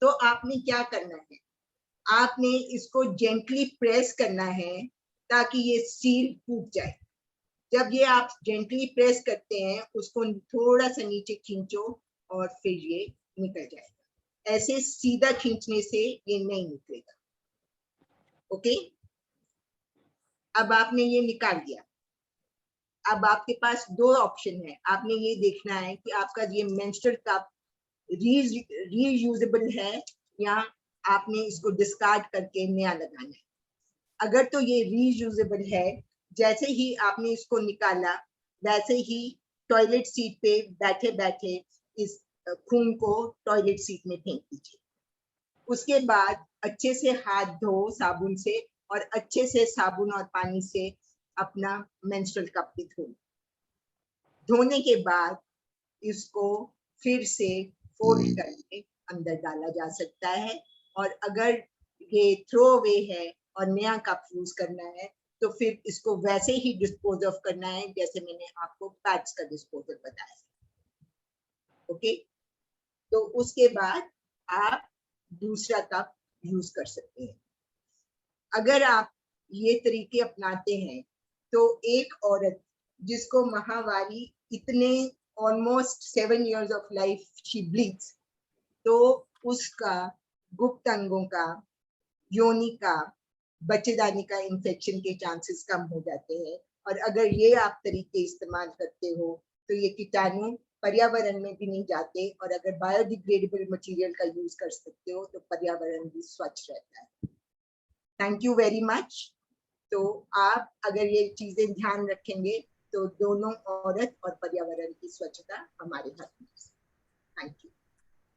तो आपने क्या करना है, आपने इसको जेंटली प्रेस करना है ताकि ये सील टूट जाए। जब ये आप जेंटली प्रेस करते हैं, उसको थोड़ा सा नीचे खींचो और फिर ये निकल जाएगा। ऐसे सीधा खींचने से ये नहीं निकलेगा। ओके, अब आपने ये निकाल दिया। अब आपके पास 2 ऑप्शन है। आपने ये देखना है कि आपका ये मेंस्ट्रुअल कप रीयूजेबल है या आपने इसको डिस्कार्ड करके नया लगाना है। अगर तो ये रीयूजेबल है, जैसे ही आपने इसको निकाला वैसे ही टॉयलेट सीट पे बैठे बैठे इस खून को टॉयलेट सीट में फेंक दीजिए। उसके बाद अच्छे से हाथ धो साबुन से, और अच्छे से साबुन और पानी से अपना मेंस्ट्रुअल कप भी धो। धोने के बाद इसको फिर से फोल्ड करके अंदर डाला जा सकता है, और अगर ये थ्रो अवे है और नया कप यूज करना है तो फिर इसको वैसे ही डिस्पोज ऑफ करना है जैसे मैंने आपको पैड्स का डिस्पोजल बताया। ओके, तो उसके बाद आप दूसरा कप यूज कर सकते हैं। अगर आप ये तरीके अपनाते हैं तो एक औरत जिसको माहवारी इतने almost 7 years of life she bleeds, तो उसका गुप्त अंगों का, योनि का, बच्चेदानी का इन्फेक्शन के चांसेस कम हो जाते हैं और अगर ये आप तरीके इस्तेमाल करते हो तो ये कीटाणु पर्यावरण में भी नहीं जाते, और अगर बायोडिग्रेडेबल मटेरियल का यूज कर सकते हो तो पर्यावरण भी स्वच्छ रहता है। Thank you very much. तो आप अगर ये चीजें ध्यान रखेंगे तो दोनों औरत और पर्यावरण की स्वच्छता हमारे हाथ में। Thank you.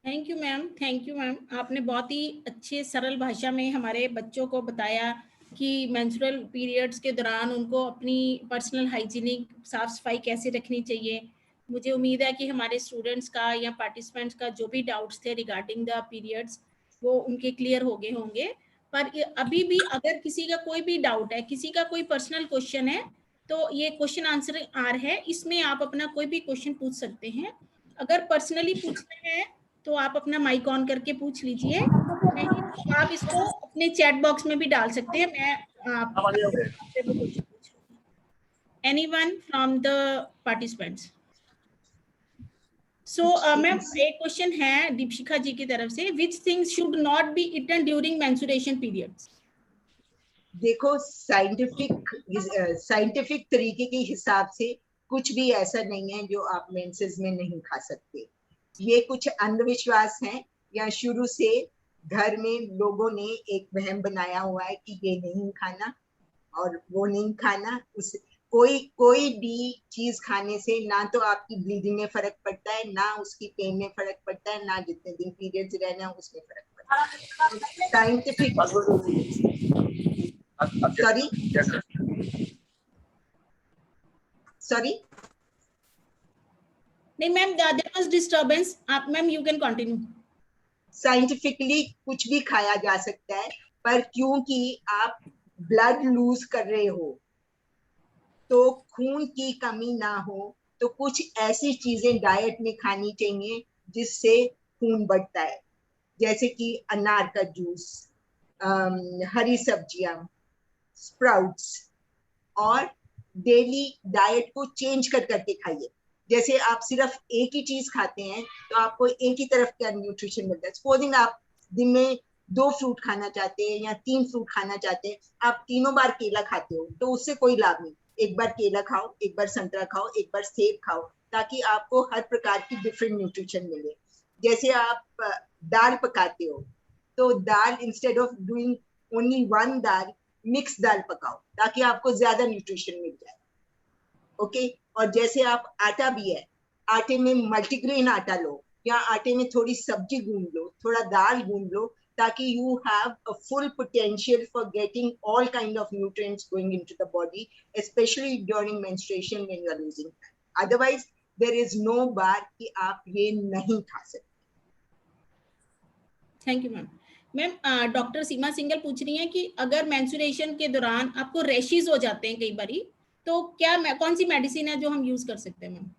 Thank you ma'am, thank you ma'am. आपने बहुत ही अच्छे सरल भाषा में हमारे बच्चों को बताया कि मेंस्ट्रुअल पीरियड्स के दौरान उनको अपनी पर्सनल हाइजीनिक साफ सफाई कैसे रखनी चाहिए। मुझे उम्मीद है कि हमारे स्टूडेंट्स का या पार्टिसिपेंट्स का जो भी डाउट्स थे रिगार्डिंग द पीरियड्स वो उनके क्लियर हो गए होंगे। पर अभी भी अगर किसी का कोई भी डाउट है, किसी का कोई पर्सनल क्वेश्चन है, तो ये क्वेश्चन आंसर आर है, इसमें आप अपना कोई भी क्वेश्चन पूछ सकते हैं। अगर पर्सनली पूछना है तो आप अपना माइक ऑन करके पूछ लीजिए, नहीं तो आप इसको अपने चैट बॉक्स में भी डाल सकते हैं। मैं आपसे वो क्वेश्चन पूछ लूंगी। Anyone from the participants? So ma'am एक क्वेश्चन है दीपशिखा जी की तरफ से, which things should not be eaten during menstruation periods? देखो, साइंटिफिक तरीके के हिसाब से कुछ भी ऐसा नहीं है जो आप मेंसेस में नहीं खा सकते। ये कुछ अंधविश्वास हैं, या शुरू से घर में लोगों ने एक वहम बनाया हुआ है कि ये नहीं खाना और वो नहीं खाना। उस कोई भी चीज खाने से ना तो आपकी ब्लीडिंग में फर्क पड़ता है, ना उसकी पेन में फर्क पड़ता है, ना जितने दिन पीरियड्स रहना उसमें फर्क पड़ता है। साइंटिफिक सॉरी नहीं मैम, देयर वाज डिस्टर्बेंस। आप ma'am you can continue. Scientifically कुछ भी खाया जा सकता है, पर क्योंकि आप ब्लड लूज कर रहे हो तो खून की कमी ना हो, तो कुछ ऐसी चीजें डाइट में खानी चाहिए जिससे खून बढ़ता है, जैसे कि अनार का जूस, हरी सब्जियां, स्प्राउट्स, और डेली डाइट को चेंज कर करके खाइए। जैसे आप सिर्फ एक ही चीज खाते हैं तो आपको एक ही तरफ का न्यूट्रिशन मिलता है। सपोजिंग आप दिन में 2 फ्रूट खाना चाहते हैं या 3 फ्रूट खाना चाहते हैं, आप तीनों बार केला खाते हो तो उससे कोई लाभ नहीं। एक बार केला खाओ, एक बार संतरा खाओ, एक बार सेब खाओ, ताकि आपको हर प्रकार की डिफरेंट न्यूट्रिशन मिले। जैसे आप दाल पकाते हो तो दाल, instead of doing only one dal, mix दाल पकाओ ताकि आपको ज्यादा न्यूट्रिशन मिल जाए। ओके। और जैसे आप आटा भी है, आटे में मल्टीग्रेन आटा लो, या आटे में थोड़ी सब्जी गूंद लो, थोड़ा दाल गूंद लो, ताकि you have a full potential for getting all kind of nutrients going into the body, specially during menstruation when you are losing fat. Otherwise there is no bar कि आप ये नहीं खा सकते। Thank you ma'am. Ma'am doctor Seema Singal पूछ रही हैं कि अगर मेंस्ट्रुएशन के दौरान आपको रैशेस हो जाते हैं कई बारी, तो क्या कौन सी मेडिसिन है जो हम यूज कर सकते हैं मैम?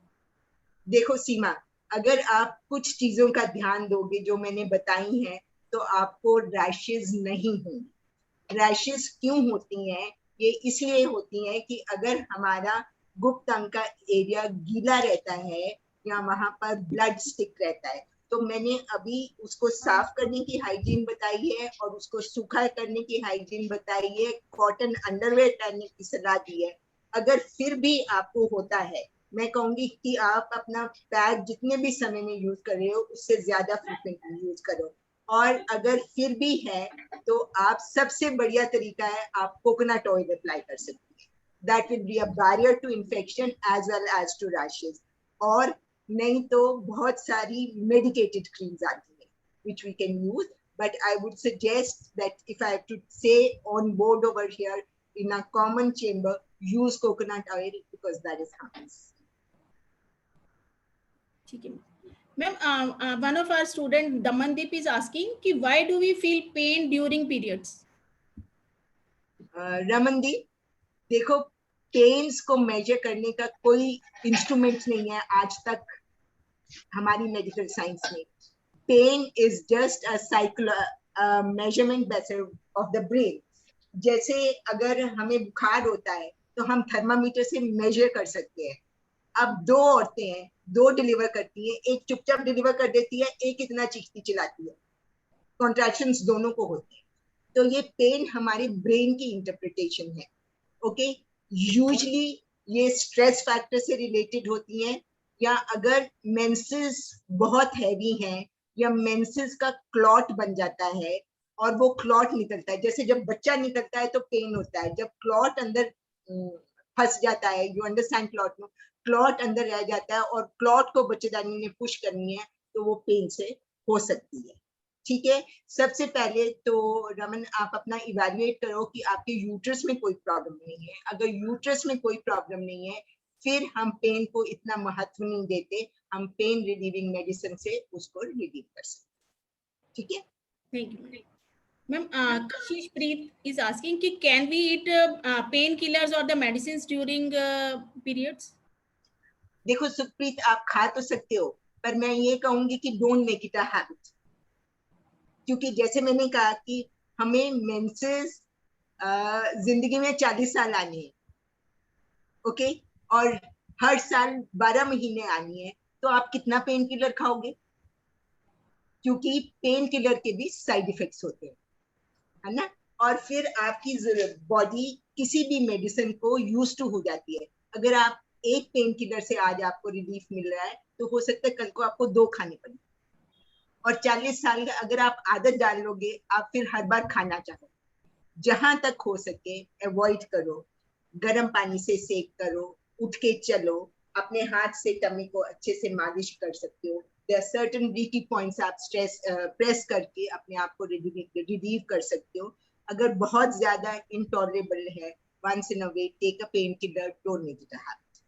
देखो सीमा, अगर आप कुछ चीजों का ध्यान दोगे जो मैंने बताई हैं, तो आपको रैशेस नहीं होंगी। रैशेस क्यों होती हैं? ये इसलिए होती हैं कि अगर हमारा गुप्त अंग का एरिया गीला रहता है या वहां पर ब्लड स्टिक रहता है, तो मैंने अभी उसको साफ करने की हाइजीन बताई है और उसको सूखा करने की हाइजीन बताई है, कॉटन अंडरवेयर पहनने की सलाह दी है। अगर फिर भी आपको होता है, मैं कहूंगी कि आप अपना पैड जितने भी समय में यूज कर रहे हो उससे ज्यादा फ्रिक्वेंटली यूज करो। और अगर फिर भी है तो आप, सबसे बढ़िया तरीका है, आप कोकोनट ऑयल अप्लाई कर सकते हैं। That will be a barrier to infection as well as to rashes. और नहीं तो बहुत सारी मेडिकेटेड क्रीम्स आती है which we can use, but I would suggest that if I have to say on board over here in a common chamber, use coconut oil because that is harmless. ठीक है ma'am. One of our student Damandeep is asking कि why do we feel pain during periods? Ramandeep, देखो, pains को major करने का कोई instrument नहीं है आज तक हमारी मेडिकल साइंस में। Pain is just a measurement method of the brain. जैसे अगर हमें बुखार होता है तो हम थर्मामीटर से मेजर कर सकते हैं। अब 2 औरतें हैं, 2 डिलीवर करती हैं, एक चुपचाप डिलीवर कर देती है, एक इतना चीखती चिल्लाती है, कॉन्ट्रैक्शंस दोनों को होते हैं। तो ये पेन हमारे ब्रेन की इंटरप्रिटेशन है। ओके। यूजली ये स्ट्रेस फैक्टर से रिलेटेड होती हैं, या अगर मेंसेस बहुत हैवी हैं या मेंसेस का क्लॉट बन जाता है और वो क्लॉट निकलता है, जैसे जब बच्चा निकलता है तो पेन होता है, जब क्लॉट अंदर फंस जाता है, यू अंडरस्टैंड, क्लॉट अंदर रह जाता है और क्लॉट को बच्चेदानी ने पुश करनी है तो वो पेन से हो सकती है। ठीक है, सबसे पहले तो रमन आप अपना इवैल्यूएट करो कि आपके यूट्रस में कोई प्रॉब्लम नहीं है। अगर यूट्रस में कोई प्रॉब्लम नहीं है फिर हम पेन को इतना महत्व नहीं देते, हम पेन रिलीविंग मेडिसिन से उसको रिलीव कर सकते। ठीक है, thank you ma'am. Kashish Preet is asking कि can we eat painkillers or the medicines during periods? देखो सुप्रीत, आप खा तो सकते हो पर मैं ये कहूंगी कि don't make it a habit, क्योंकि जैसे मैंने कहा कि हमें मेंसेस जिंदगी में 40 साल आनी है, ओके, और हर साल 12 महीने आनी है, तो आप कितना पेन किलर खाओगे? क्योंकि पेन किलर के भी साइड इफेक्ट्स होते हैं, है ना, और फिर आपकी बॉडी किसी भी मेडिसिन को यूज टू हो जाती है। अगर आप एक पेन किलर से आज आपको रिलीफ मिल रहा है तो हो सकता है कल को आपको 2 खाने पड़े, और 40 साल का अगर आप आदत डाल लोगे आप फिर हर बार खाना चाहो। जहां तक हो सके अवॉइड करो, गर्म पानी से सेक करो, उठ के चलो, अपने हाथ से टमी को अच्छे से मालिश कर सकते हो। देयर सर्टेन वीकी पॉइंट्स आप स्ट्रेस प्रेस करके अपने आप को रिलीव कर सकते हो। अगर बहुत ज्यादा इंटॉलरेबल है, once in a way take a painkiller, don't make it a habit,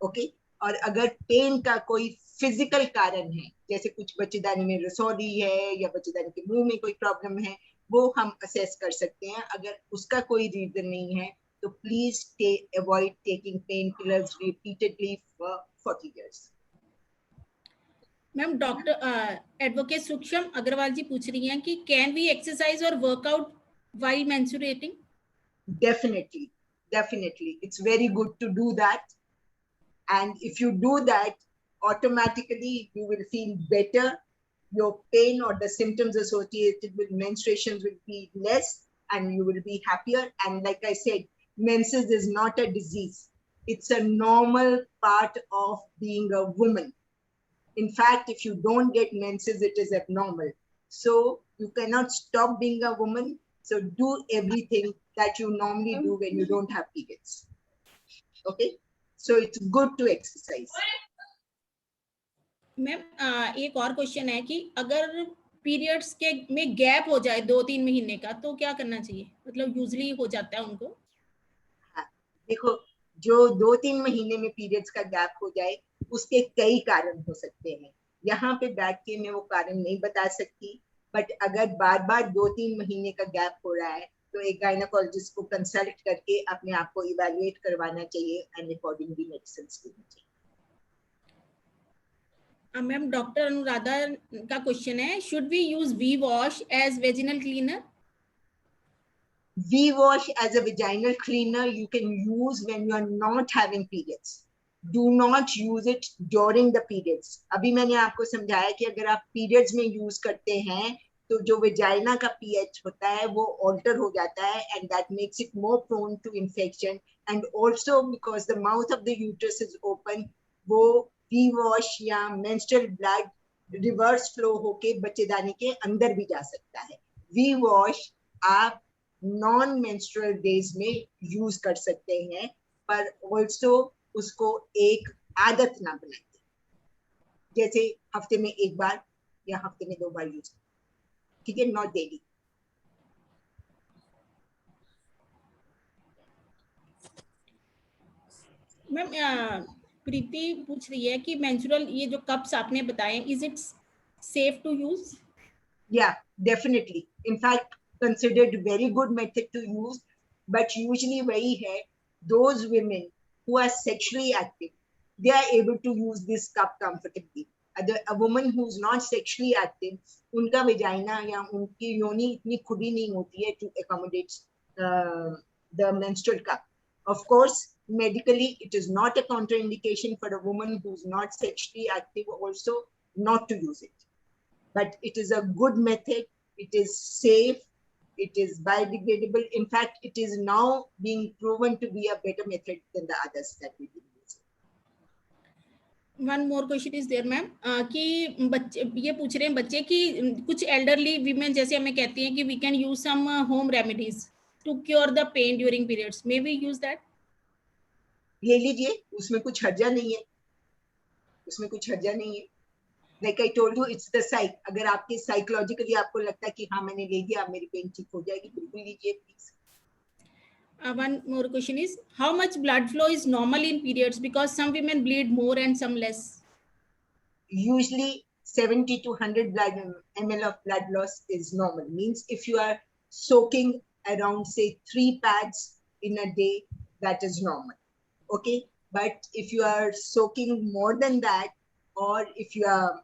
okay. और अगर पेन का कोई फिजिकल कारण है, जैसे कुछ बच्चेदानी में रसौली है या बच्चेदानी के मुंह में कोई प्रॉब्लम है, वो हम असेस कर सकते हैं। अगर उसका कोई रीजन नहीं है तो please avoid taking pain killers repeatedly for 40 years. Ma'am doctor advocate सूक्ष्म अग्रवाल जी पूछ रही हैं कि कैन वी एक्सरसाइज और workout while menstruating? Definitely it's very good to do that, and if you do that automatically you will feel better. Your pain or the symptoms associated with menstruation will be less and you will be happier. And like I said, menses is not a disease, it's a normal part of being a woman. In fact, if you don't get menses, it is abnormal. So you cannot stop being a woman. So do everything that you normally do when you don't have periods. Okay? So it's good to exercise. Ma'am एक और question है कि अगर periods के में gap हो जाए 2-3 महीने का तो क्या करना चाहिए? मतलब यूजुअली हो जाता है उनको। हाँ, देखो, जो 2-3 महीने में पीरियड्स का गैप हो जाए उसके कई कारण हो सकते हैं। यहाँ पे बैठ के मैं वो कारण नहीं बता सकती, बट अगर बार बार 2-3 महीने का गैप हो रहा है तो एक गायनेकोलॉजिस्ट को कंसल्ट करके अपने आप को इवैल्यूएट करवाना चाहिए एंड अकॉर्डिंगली मेडिसिन लेनी चाहिए। मैम डॉक्टर अनुराधा का क्वेश्चन है, should we use V wash as vaginal cleaner? V-wash as a vaginal cleaner you can use when you are not having periods. Do not use it during the periods. अभी मैंने आपको समझाया कि अगर आप periods में use करते हैं तो जो vagina का pH होता है वो alter हो जाता है and that makes it more prone to infection, and also because the mouth of the uterus is open, वो V-wash या menstrual blood reverse flow होके बच्चेदानी के अंदर भी जा सकता है। V-wash आप नॉन मेंस्ट्रुअल डेज में यूज कर सकते हैं, पर ऑल्सो उसको एक आदत ना बनाइए, जैसे हफ्ते में 1 बार या हफ्ते में 2 बार यूज, ठीक है, नॉट डेली। मैम प्रीति पूछ रही है कि मेंस्ट्रुअल ये जो कप्स आपने बताए, is it safe to use? Yeah, definitely. In fact, considered very good method to use, but usually वही है, those women who are sexually active, they are able to use this cup comfortably. A woman who's not sexually active, उनका vagina या उनकी योनि इतनी खुली नहीं होती है to accommodate the menstrual cup. Of course, medically, it is not a contraindication for a woman who's not sexually active also not to use it. But it is a good method, it is safe, It is biodegradable. In fact, it is now being proven to be a better method than the others that we've been using. One more question is there ma'am कि बच्चे ये पूछ रहे हैं बच्चे कि कुछ elderly women जैसे हमें कहती हैं कि we can use some home remedies to cure the pain during periods, may we use that? ले लीजिए, उसमें कुछ हर्जा नहीं है, उसमें कुछ हर्जा नहीं है. Like I told you, it's the psych. अगर आपके साइकोलॉजिकली आपको लगता है कि हाँ मैंने ले लिया, अब मेरी पेन ठीक हो जाएगी, बिल्कुल लीजिए please. One more question is, how much blood flow is normal in periods? Because some women bleed more and some less. Usually 70 to 100 ml of blood loss is normal. Means if you are soaking around say 3 pads in a day, that is normal. Okay, but if you are soaking more than that, or if you are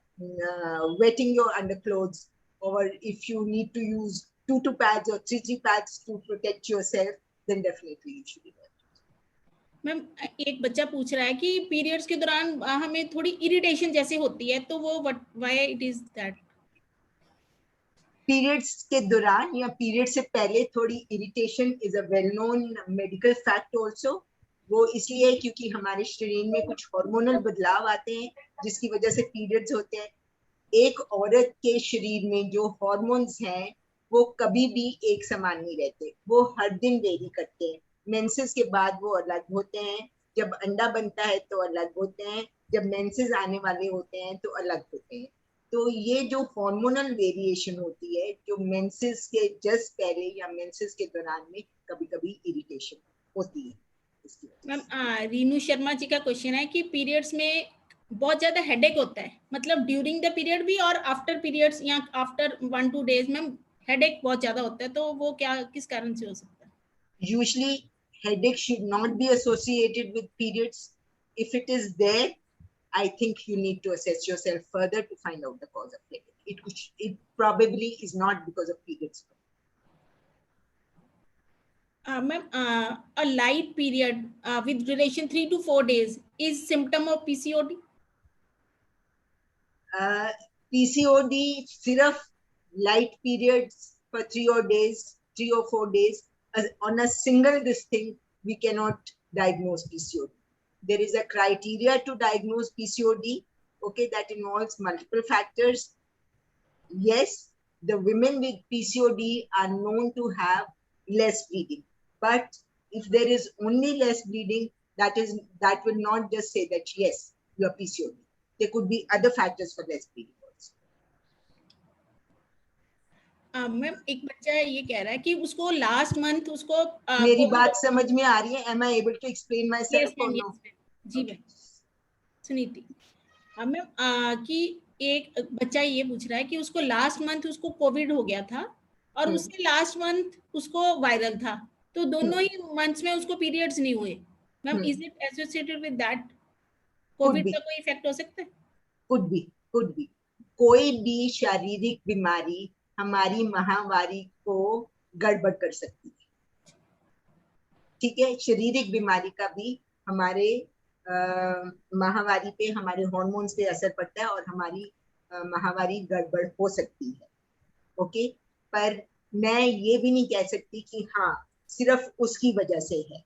wetting your underclothes, or if you need to use 2 pads or 3 pads to protect yourself, then definitely you should do that. Ma'am एक बच्चा पूछ रहा है कि periods के दौरान हमें थोड़ी इरिटेशन जैसे होती है, तो वो why it is that? Periods के दौरान या पीरियड से पहले थोड़ी irritation is a well known medical fact also. वो इसलिए क्योंकि हमारे शरीर में कुछ हार्मोनल बदलाव आते हैं जिसकी वजह से पीरियड्स होते हैं. एक औरत के शरीर में जो हार्मोन्स हैं वो कभी भी एक समान नहीं रहते, वो हर दिन वेरी करते हैं. मेंसेस के बाद वो अलग होते हैं, जब अंडा बनता है तो अलग होते हैं, जब मेंसेस आने वाले होते हैं तो अलग होते हैं. तो ये जो हार्मोनल वेरिएशन होती है, जो मेंसेस के जस्ट पहले या मेंसेस के दौरान में कभी-कभी इरिटेशन होती है. मैम रीनू शर्मा जी का क्वेश्चन है कि पीरियड्स में बहुत ज्यादा हेडेक होता है, मतलब ड्यूरिंग द पीरियड भी और आफ्टर पीरियड्स या आफ्टर 1-2 डेज में हेडेक बहुत ज्यादा होता है, तो वो क्या किस कारण से हो सकता है? Usually headache should not be associated with periods. If it is there, I think you need to assess yourself further to find out the cause of headache. It probably is not because of periods. Ma'am, a light period with duration 3 to 4 days is symptom of PCOD? PCOD सिर्फ light periods for 3 or 4 days on a single this thing we cannot diagnose PCOD. There is a criteria to diagnose PCOD, okay, that involves multiple factors. Yes, the women with PCOD are known to have less bleeding, but if there is only less bleeding, that will not just say that yes, you are PCOD. There could be other factors for less bleeding also. Ma'am एक बच्चा ये कह रहा है कि उसको last month उसको मेरी बात समझ में आ रही है? Am I able to explain myself or no? जी मैम सुनीति. मैम कि एक बच्चा ये पूछ रहा है कि उसको लास्ट मंथ उसको कोविड हो गया था और उसके लास्ट मंथ उसको वायरल था, तो दोनों ही मंथ्स में उसको पीरियड्स नहीं हुए. Ma'am is it associated with that? Covid का कोई इफेक्ट हो सकता है? Could be. कोई भी शारीरिक बीमारी हमारी माहवारी को गड़बड़ कर सकती है. ठीक है, शारीरिक बीमारी का भी हमारे माहवारी पे, हमारे हार्मोन्स पे असर पड़ता है और हमारी माहवारी गड़बड़ हो सकती है. ओके, पर मैं ये भी नहीं कह सकती कि हाँ सिर्फ उसकी वजह से है.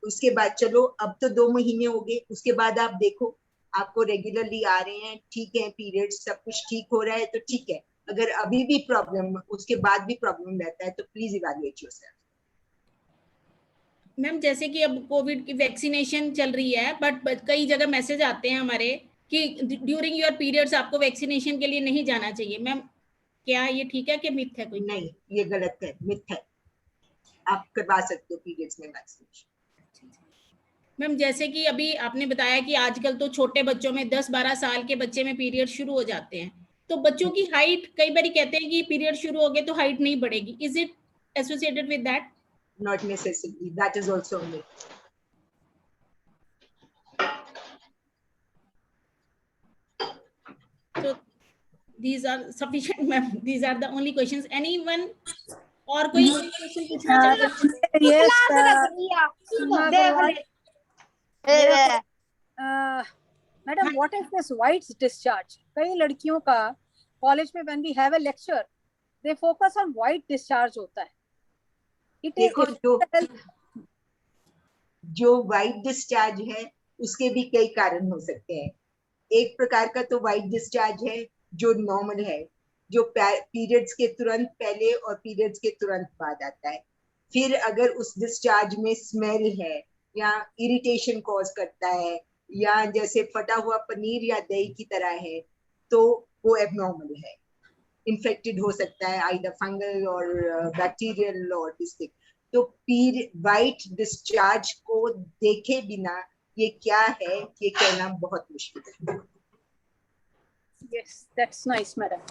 उसके बाद चलो अब तो 2 महीने हो गए, उसके बाद आप देखो आपको रेगुलरली आ रहे हैं, ठीक है, पीरियड्स सब कुछ ठीक हो रहा है तो ठीक है. अगर अभी भी प्रॉब्लम, उसके बाद भी प्रॉब्लम रहता है तो प्लीज इवैल्यूएट योरसेल्फ. मैम जैसे कि अब कोविड की वैक्सीनेशन चल रही है, बट कई जगह मैसेज आते हैं हमारे कि ड्यूरिंग योर पीरियड्स आपको वैक्सीनेशन के लिए नहीं जाना चाहिए. मैम क्या ये ठीक है कि मिथ है कोई? नहीं, ये गलत है, मिथ है. आप करवा सकते हो पीरियड्स में वैक्सीनेशन. मैम जैसे कि अभी आपने बताया कि आजकल तो छोटे बच्चों में 10-12 साल के बच्चे में पीरियड शुरू हो जाते हैं, तो बच्चों की हाइट, कई बार कहते हैं कि पीरियड शुरू हो गए तो हाइट नहीं बढ़ेगी. Is it associated with that? Not necessarily. That is also a myth. So these are sufficient, ma'am. These are the only questions. Anyone और कोई क्वेश्चन पूछना चाहता है? Madam, what is this white discharge? कई लड़कियों का कॉलेज में when we have a lecture, they focus on white discharge होता है. It is देखो it, जो वाइट डिस्चार्ज है उसके भी कई कारण हो सकते हैं। एक प्रकार का तो वाइट डिस्चार्ज है जो नॉर्मल है, जो पीरियड्स के तुरंत पहले और पीरियड्स के तुरंत बाद आता है। फिर अगर उस डिस्चार्ज में स्मेल है या इरिटेशन कॉज करता है या जैसे फटा हुआ पनीर या दही की तरह है, तो वो एबनॉर्मल है, इन्फेक्टेड हो सकता है, आइदर फंगल और बैक्टीरियल और डिस्टिक। तो वाइट डिस्चार्ज को देखे बिना ये क्या है ये कहना बहुत मुश्किल है। yes, that's nice, madam.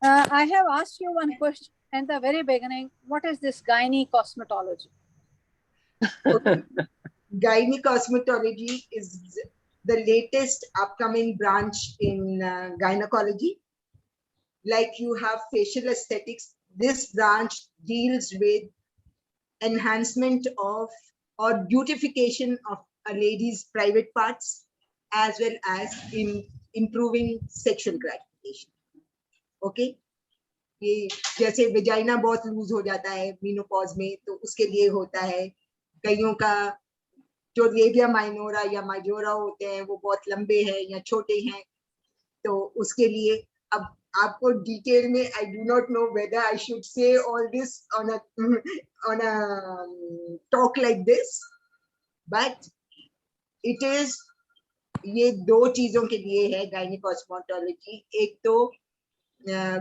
I have asked you one question in the very beginning. What is this gynae cosmetology? Gynae cosmetology is the latest upcoming branch in gynecology. Like you have facial aesthetics, this branch deals with enhancement of or beautification of a lady's private parts as well as in improving sexual gratification. Okay? ये जैसे vagina बहुत loose हो जाता है menopause में, तो उसके लिए होता है। कईयों का जो लेबिया माइनोरा या माइजोरा होते हैं वो बहुत लंबे हैं या छोटे हैं, तो उसके लिए अब आपको डिटेल में I do not know whether I should say all this on a talk like this, but it is, ये दो चीजों के लिए है गायनी कॉस्मेटोलॉजी। एक तो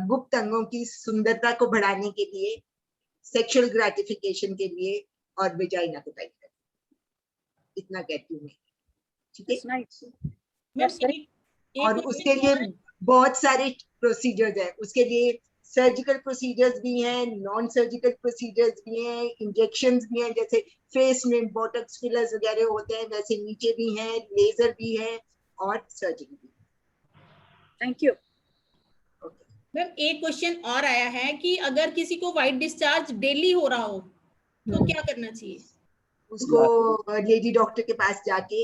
गुप्त अंगों की सुंदरता को बढ़ाने के लिए, सेक्सुअल ग्रेटिफिकेशन के लिए, और वेजाइना को टाइट करने, इतना कहती हूँ मैं। ठीक है? It's nice. Ma'am That's very- और उसके लिए बहुत सारे प्रोसीजर्स हैं। उसके लिए सर्जिकल प्रोसीजर्स भी हैं, नॉन सर्जिकल प्रोसीजर्स भी हैं, इंजेक्शंस भी हैं, जैसे फेस में बोटॉक्स फिलर्स वगैरह होते हैं वैसे नीचे भी हैं, लेजर भी है और सर्जरी भी। Thank you. मैम एक क्वेश्चन और आया है कि अगर किसी को व्हाइट डिस्चार्ज डेली हो रहा हो तो क्या करना चाहिए? उसको लेडी डॉक्टर के पास जाके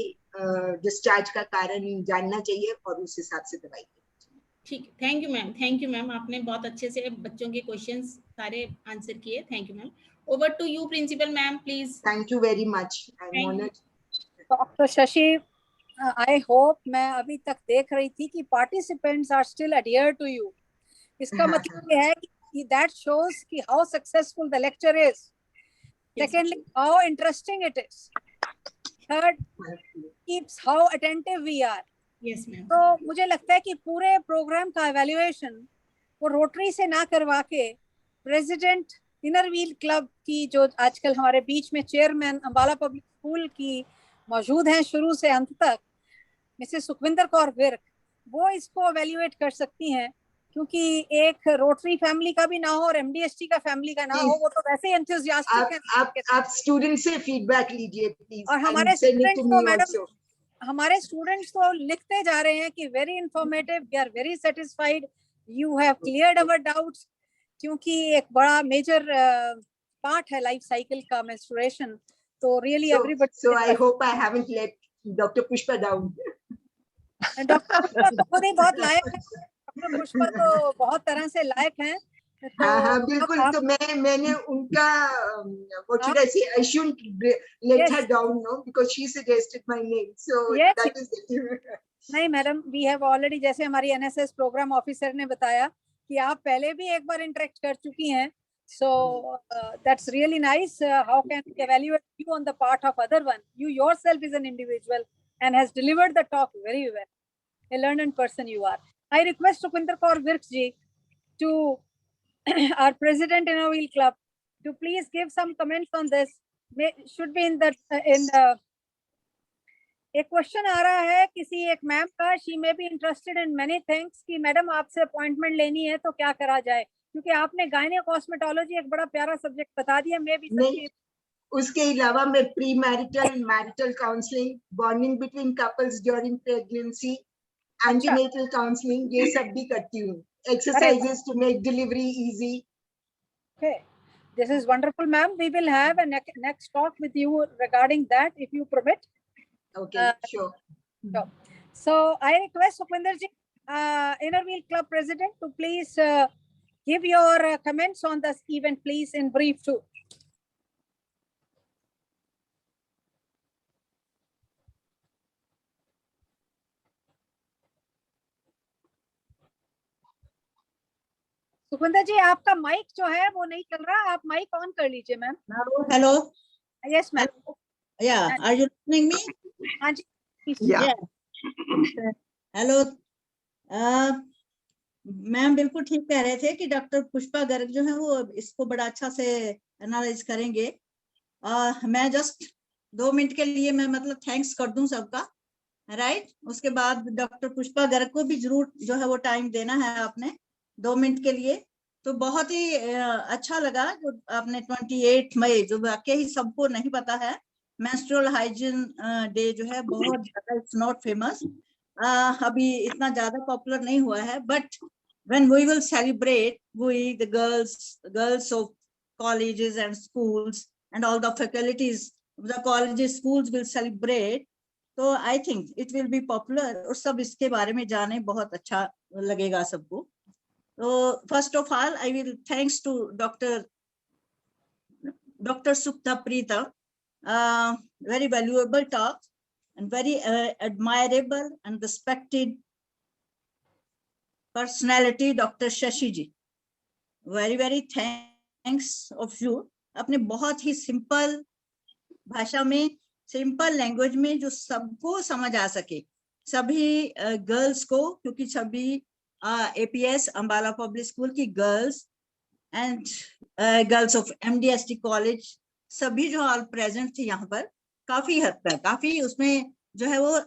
डिस्चार्ज का कारण जानना चाहिए और उस हिसाब से दवाई देनी चाहिए। ठीक है, thank you ma'am, thank you ma'am, आपने बहुत अच्छे से बच्चों के क्वेश्चंस सारे आंसर किए। Thank you ma'am. Over to you principal ma'am please. Thank you very much, I am Thank you. Honoured. Dr. Shashi, I hope, मैं अभी तक देख रही थी कि participants are still adhere to you. इसका मतलब ये है कि that shows कि how successful the lecture is. Yes. Secondly, how interesting it is. Third, keeps how attentive we are. Yes ma'am. तो मुझे लगता है कि पूरे प्रोग्राम का evaluation वो रोटरी से ना करवा के प्रेसिडेंट इनर व्हील क्लब की जो आजकल हमारे बीच में चेयरमैन अंबाला पब्लिक स्कूल की मौजूद हैं शुरू से अंत तक, मिसेस सुखविंदर कौर विर्क, वो इसको एवेल्युएट कर सकती हैं, क्योंकि एक रोटरी फैमिली का भी ना हो और एमडीएसटी का फैमिली का ना हो, वो तो वैसे ही एंथुसियास्टिक हैं। आप स्टूडेंट से फीडबैक लीजिए प्लीज, और हमारे स्टूडेंट्स तो मैडम, हमारे स्टूडेंट्स तो लिखते जा रहे हैं कि very informative, we are very satisfied, you have cleared our doubts, क्योंकि एक बड़ा मेजर पार्ट है लाइफ साइकिल का मेंस्ट्रुएशन। तो really everybody, so I hope I haven't let doctor Pushpa down. Doctor Pushpa तो खुद ही बहुत लायक है, डॉक्टर पुष्पा तो बहुत तरह से लायक हैं। तो हाँ बिल्कुल, तो मैंने उनका what should I say, I shouldn't let her down, no, because she suggested my name, so that is it. नहीं मैडम, वी हैव ऑलरेडी, जैसे हमारी एनएसएस प्रोग्राम ऑफिसर ने बताया कि आप पहले भी एक बार इंटरेक्ट कर चुकी हैं, so that's really nice. How can we evaluate you on the part of other one? You yourself is an individual and has delivered the talk very well. A learned person you are. I request Sukhwinder Kaur Virk ji to our president in our wheel club to please give some comments on this. Should be in the एक question आ रहा है किसी एक ma'am का, she may be interested in many things, कि madam आपसे appointment लेनी है तो क्या करा जाए, क्योंकि आपने गायने कॉस्मेटोलॉजी एक बड़ा प्यारा सब्जेक्ट बता दिया। मे बी उसके अलावा मैं pre marital, marital counselling, bonding between couples during pregnancy, antenatal counselling, ये सब भी करती हूँ, exercises to make delivery easy. Okay, this is wonderful, ma'am. We will have a next talk with you regarding that, if you permit. Okay, sure. So I request Sukhwinder ji, Inner Wheel Club President, to please give your comments on this event, please, in brief too. Sukhvinder जी, आपका mic जो है वो नहीं चल रहा, आप mic on कर लीजिए ma'am. Hello. Yes ma'am. Yeah. Are you listening me? हाँ जी। Yeah. हेलो। मैम बिल्कुल ठीक कह रहे थे कि डॉक्टर पुष्पा गर्ग जो है वो इसको बड़ा अच्छा से एनालाइज करेंगे। मैं जस्ट 2 मिनट के लिए मैं मतलब थैंक्स कर दूं सबका, राइट। उसके बाद डॉक्टर पुष्पा गर्ग को भी जरूर जो है वो टाइम देना है आपने 2 मिनट के लिए। तो बहुत ही अच्छा लगा जो आपने 28 मई, जो वाकई ही सबको नहीं पता है, मेंस्ट्रुअल हाइजीन डे जो है बहुत ज्यादा, इट्स नॉट फेमस, अभी इतना ज्यादा पॉपुलर नहीं हुआ है, but when we will celebrate, we the girls of colleges and schools and all the faculties of the colleges, schools will celebrate, तो I think it will be popular और सब इसके बारे में जाने, बहुत अच्छा लगेगा सबको। तो first of all I will thanks to doctor Sukta Pritam, very valuable talk and very admirable and respected personality, Dr. Shashi ji, very thanks of you। आपने बहुत ही सिंपल भाषा में, सिंपल लैंग्वेज में जो सबको समझ आ सके, सभी गर्ल्स को, क्योंकि सभी APS अंबाला पब्लिक स्कूल की girls and girls of MDST college सभी जो ऑल प्रेजेंट थे यहाँ पर, काफी हद तक, काफी उसमें जो है वो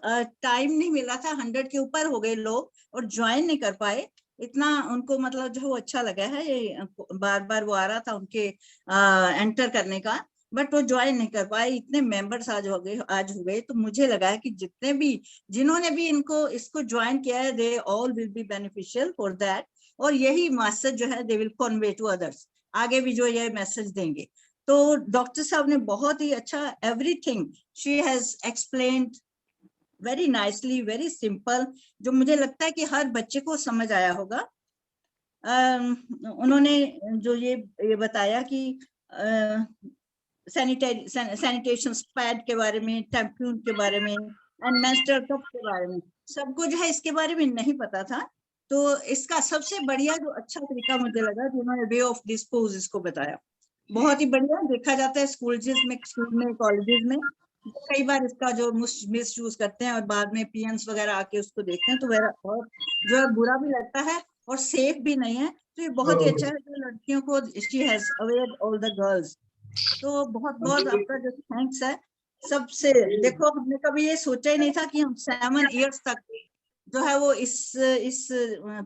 टाइम नहीं मिला था, 100 के ऊपर हो गए लोग और ज्वाइन नहीं कर पाए, इतना उनको मतलब जो है वो अच्छा लगा है। ये बार बार वो आ रहा था उनके एंटर करने का, बट वो ज्वाइन नहीं कर पाए, इतने मेंबर्स आज हो गए। तो मुझे लगा है कि जितने भी जिन्होंने भी इसको ज्वाइन किया है, they all will be beneficial for that, और यही मैसेज जो है they will convey to others, आगे भी जो ये मैसेज देंगे। तो डॉक्टर साहब ने बहुत ही अच्छा, everything she has explained very nicely, very simple, जो मुझे लगता है कि हर बच्चे को समझ आया होगा। उन्होंने जो ये बताया कि सैनिटेशन पैड के बारे में, टैम्पून के बारे में एंड मेंस्ट्रुअल कप के बारे में, सबको जो है इसके बारे में नहीं पता था। तो इसका सबसे बढ़िया जो अच्छा तरीका मुझे लगा कि उन्होंने वे ऑफ डिस्पोज इसको बताया, बहुत ही बढ़िया। देखा जाता है स्कूल में कॉलेजेस में कई बार इसका जो मिस यूज करते हैं और बाद में PNs वगैरह आके उसको देखते हैं, तो और जो है बुरा भी लगता है और सेफ भी नहीं है। तो ये बहुत ही अच्छा है जो लड़कियों को, she has aware all the girls. तो बहुत आपका जो थैंक्स है सबसे। देखो हमने कभी ये सोचा ही नहीं था कि हम 7 इयर्स तक जो है वो इस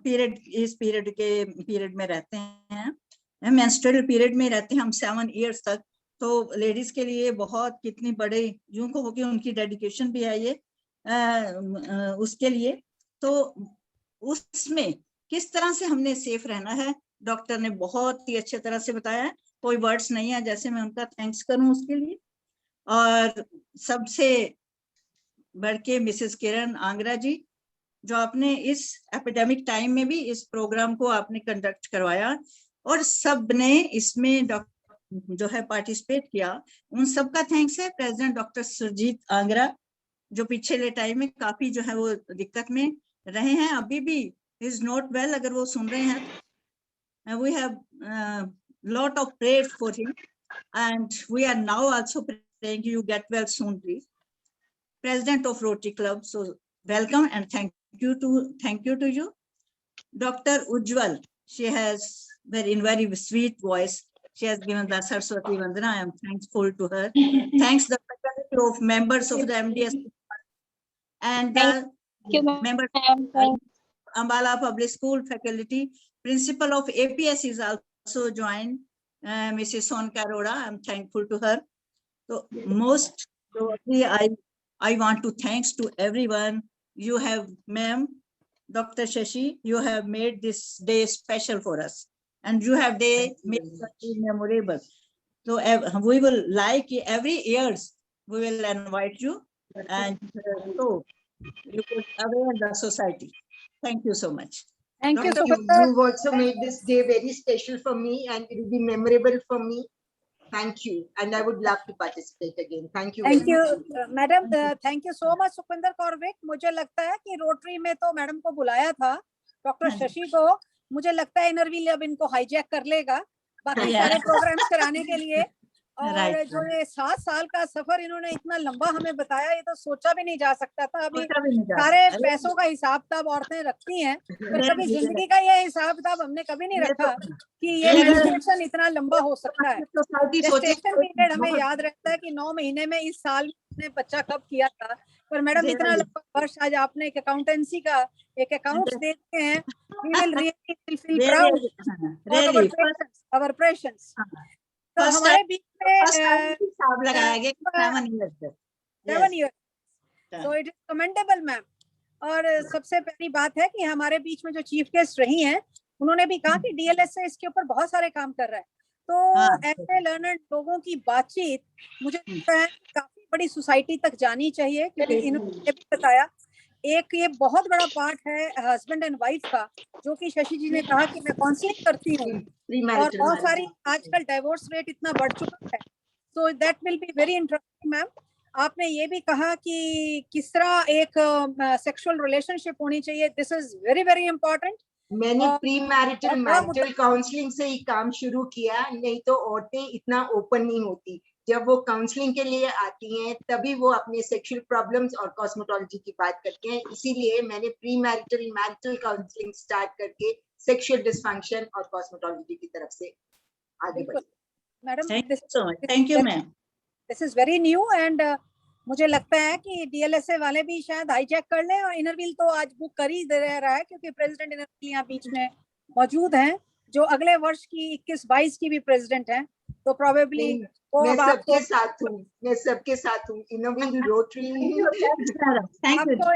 पीरियड में रहते हैं, मेंस्ट्रुअल पीरियड में रहते हैं हम 7 इयर्स तक। तो लेडीज के लिए बहुत कितनी बड़े यूं को होगी, उनकी डेडिकेशन भी है ये उसके लिए। तो उसमें किस तरह से हमने सेफ रहना है, डॉक्टर ने बहुत ही अच्छे तरह से बताया, कोई वर्ड्स नहीं है जैसे मैं उनका थैंक्स करूं उसके लिए। और सबसे बढ़ के मिसेस किरण आंगरा जी, जो आपने इस एपिडेमिक टाइम में भी इस प्रोग्राम को आपने कंडक्ट करवाया और सब ने इसमें जो है पार्टिसिपेट किया, उन सबका थैंक्स है। प्रेसिडेंट डॉक्टर सुरजीत आंगरा, जो पिछले टाइम में काफी जो है वो दिक्कत में रहे हैं, अभी भी इज नॉट वेल, अगर वो सुन रहे हैं, we have lot of prayers for him and we are now also praying you get well soon, please. President of Rotary Club, so welcome and thank you to you. Dr. Ujjwal, she has very sweet voice, she has given the Saraswati Vandana, I am thankful to her. Thanks the faculty of members of the MDS and the members of Ambala Public School faculty, principal of APS is also joined, Mrs. Sonka Arora, I am thankful to her. So most probably I want to thanks to everyone. You have, ma'am, Dr. Shashi, you have made this day special for us and you have made it memorable. So we will like every years we will invite you and so you could aware the society. Thank you so much. Thank you, Doctor, Sukhvinder. you've also made this day very special for me and it will be memorable for me. Thank you. And I would love to participate again. Thank you. Thank you very much. Madam, thank you so much Sukhwinder Kaur Vig. मुझे लगता है कि rotary में तो madam को बुलाया था, doctor Shashi को, मुझे लगता है इनरव्हील अब इनको हाईजैक कर लेगा बाकी Yeah. सारे प्रोग्राम्स कराने के लिए। और Right, जो ये 7 साल का सफर इन्होंने इतना लंबा हमें बताया, ये तो सोचा भी नहीं जा सकता था। अभी सोचा भी नहीं जा सारे सकता। पैसों का हिसाब किताब औरतें रखती हैं, पर नहीं, कभी ये- जिंदगी का ये हिसाब किताब हमने कभी नहीं ये रखा तो- कि ये ये- मेंस्ट्रुएशन इतना लंबा हो सकता है। सोसाइटी जेस्टेशन पीरियड हमें बहुत- याद रहता है कि 9 महीने में इस साल में बच्चा कब किया था, पर मैडम इतना Really? लंबा वर्ष आज आपने एक अकाउंटेंसी का एक अकाउंट्स देते हैं। We will really feel Really, proud really. our patients। हाँ। तो First हमारे बीच में First time हिसाब लगाया गया कि 7 years तक। 7 Yes. years, so it is commendable ma'am. और सबसे पहली बात है कि हमारे बीच में जो चीफ गेस्ट रही हैं, उन्होंने भी कहा कि डीएलएसए इसके ऊपर बहुत सारे काम कर रहा है। तो हाँ। ऐसे लर्नर्ड लोगों की बातचीत मुझे लगता है काफी बड़ी सोसाइटी तक जानी चाहिए, क्योंकि इन्होंने भी बताया एक ये बहुत बड़ा पार्ट है हस्बैंड एंड वाइफ का, जो कि शशि जी ने कहा कि मैं काउंसलिंग करती हूँ और बहुत सारी आजकल डाइवोर्स रेट इतना बढ़ चुका है। So that will be very interesting ma'am. आपने ये भी कहा कि किस तरह एक सेक्सुअल रिलेशनशिप होनी चाहिए, this is very very important. मैंने प्री मैरिटल और बड़ा मैरिटल काउंसलिंग से ही काम शुरू किया, नहीं तो औरतें इतना ओपन नहीं होती। जब वो काउंसलिंग के लिए आती हैं तभी वो अपने सेक्सुअल प्रॉब्लम्स और कॉस्मेटोलॉजी की बात करते हैं। इसीलिए मैंने pre marital marital counselling start करके सेक्सुअल डिसफंक्शन और कॉस्मेटोलॉजी की तरफ से आगे बढ़ी। Madam Thank you so much. Thank you, ma'am. This is very new and मुझे लगता है कि डीएलएसए वाले भी शायद हाईजैक कर लें। और इनरव्हील तो आज बुक कर ही दे रहा है, क्योंकि प्रेसिडेंट इनरव्हील यहाँ बीच में मौजूद हैं, जो अगले वर्ष की 21-22 की भी प्रेसिडेंट हैं। तो प्रोबेबली वो मैं अब आपको सबके साथ हूँ, मैं सबके साथ हूँ। इनोवेटिव रोटरी आपको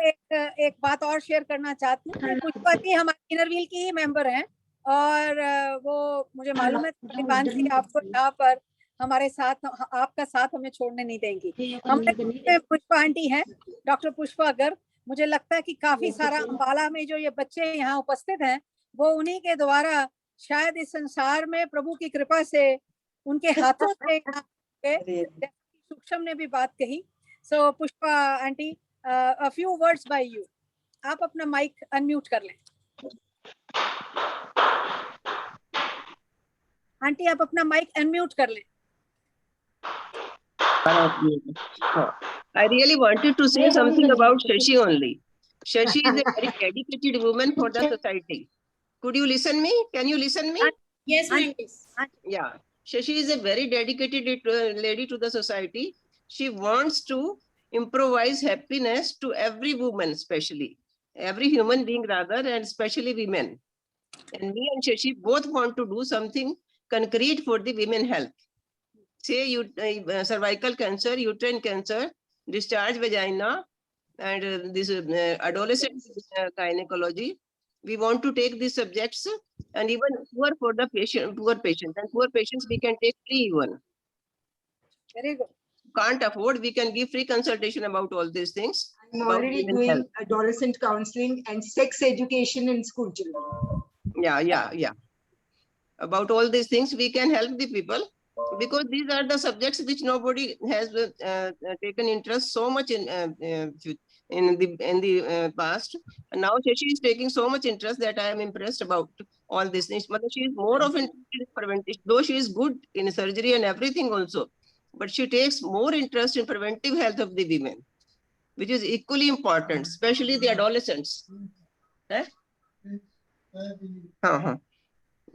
एक बात और शेयर करना चाहती हूँ कि पुष्पा जी हमारे इनरव्हील की ही मेंबर हैं, और वो मुझे मालूम है कि आपको यहाँ पर हमारे साथ आपका साथ हमें छोड़ने नहीं देंगी। हमारे पुष्पा आंटी हैं, डॉक्टर पुष्पा गर्ग। मुझे लगता है कि काफी सारा अम्बाला में जो ये बच्चे यहाँ उपस्थित हैं, वो उन्हीं के द्वारा शायद इस संसार में प्रभु की कृपा से उनके हाथों से सूक्ष्म ने भी बात कही। सो Pushpa aunty, a few words by you। आप अपना माइक अनम्यूट कर लें। आंटी आप अपना माइक अनम्यूट कर लें। I really wanted to say something about Shashi only. Shashi is a very dedicated woman for the society. Could you listen me? Can you listen me? Yes, ma'am. Yeah. Shashi is a very dedicated lady to the society. She wants to improvise happiness to every woman, especially every human being rather, and especially women. And me and Shashi both want to do something concrete for the women health. Say cervical cancer, uterine cancer, discharge vagina, and this adolescent gynecology. We want to take these subjects, and even poor patients, and poor patients we can take free even. Very good. Can't afford, we can give free consultation about all these things. I'm about already women doing health. adolescent counseling and sex education in school children. Yeah. About all these things, we can help the people, because these are the subjects which nobody has taken interest so much in the past. And now Shashi is taking so much interest that I am impressed about all these things. But she is more of interested in preventive, though she is good in surgery and everything also, but she takes more interest in preventive health of the women, which is equally important, especially the adolescents.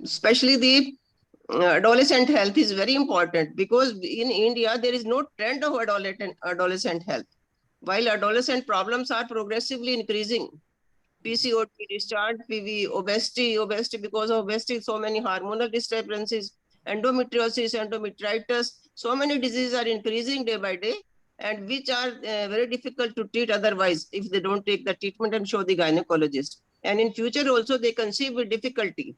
Especially the adolescent health is very important, because in India there is no trend of adolescent health, while adolescent problems are progressively increasing. PCOD, discharge, PV, obesity because of obesity, so many hormonal disturbances, endometriosis, endometritis, so many diseases are increasing day by day, and which are very difficult to treat otherwise if they don't take the treatment and show the gynecologist. And in future also they conceive with difficulty.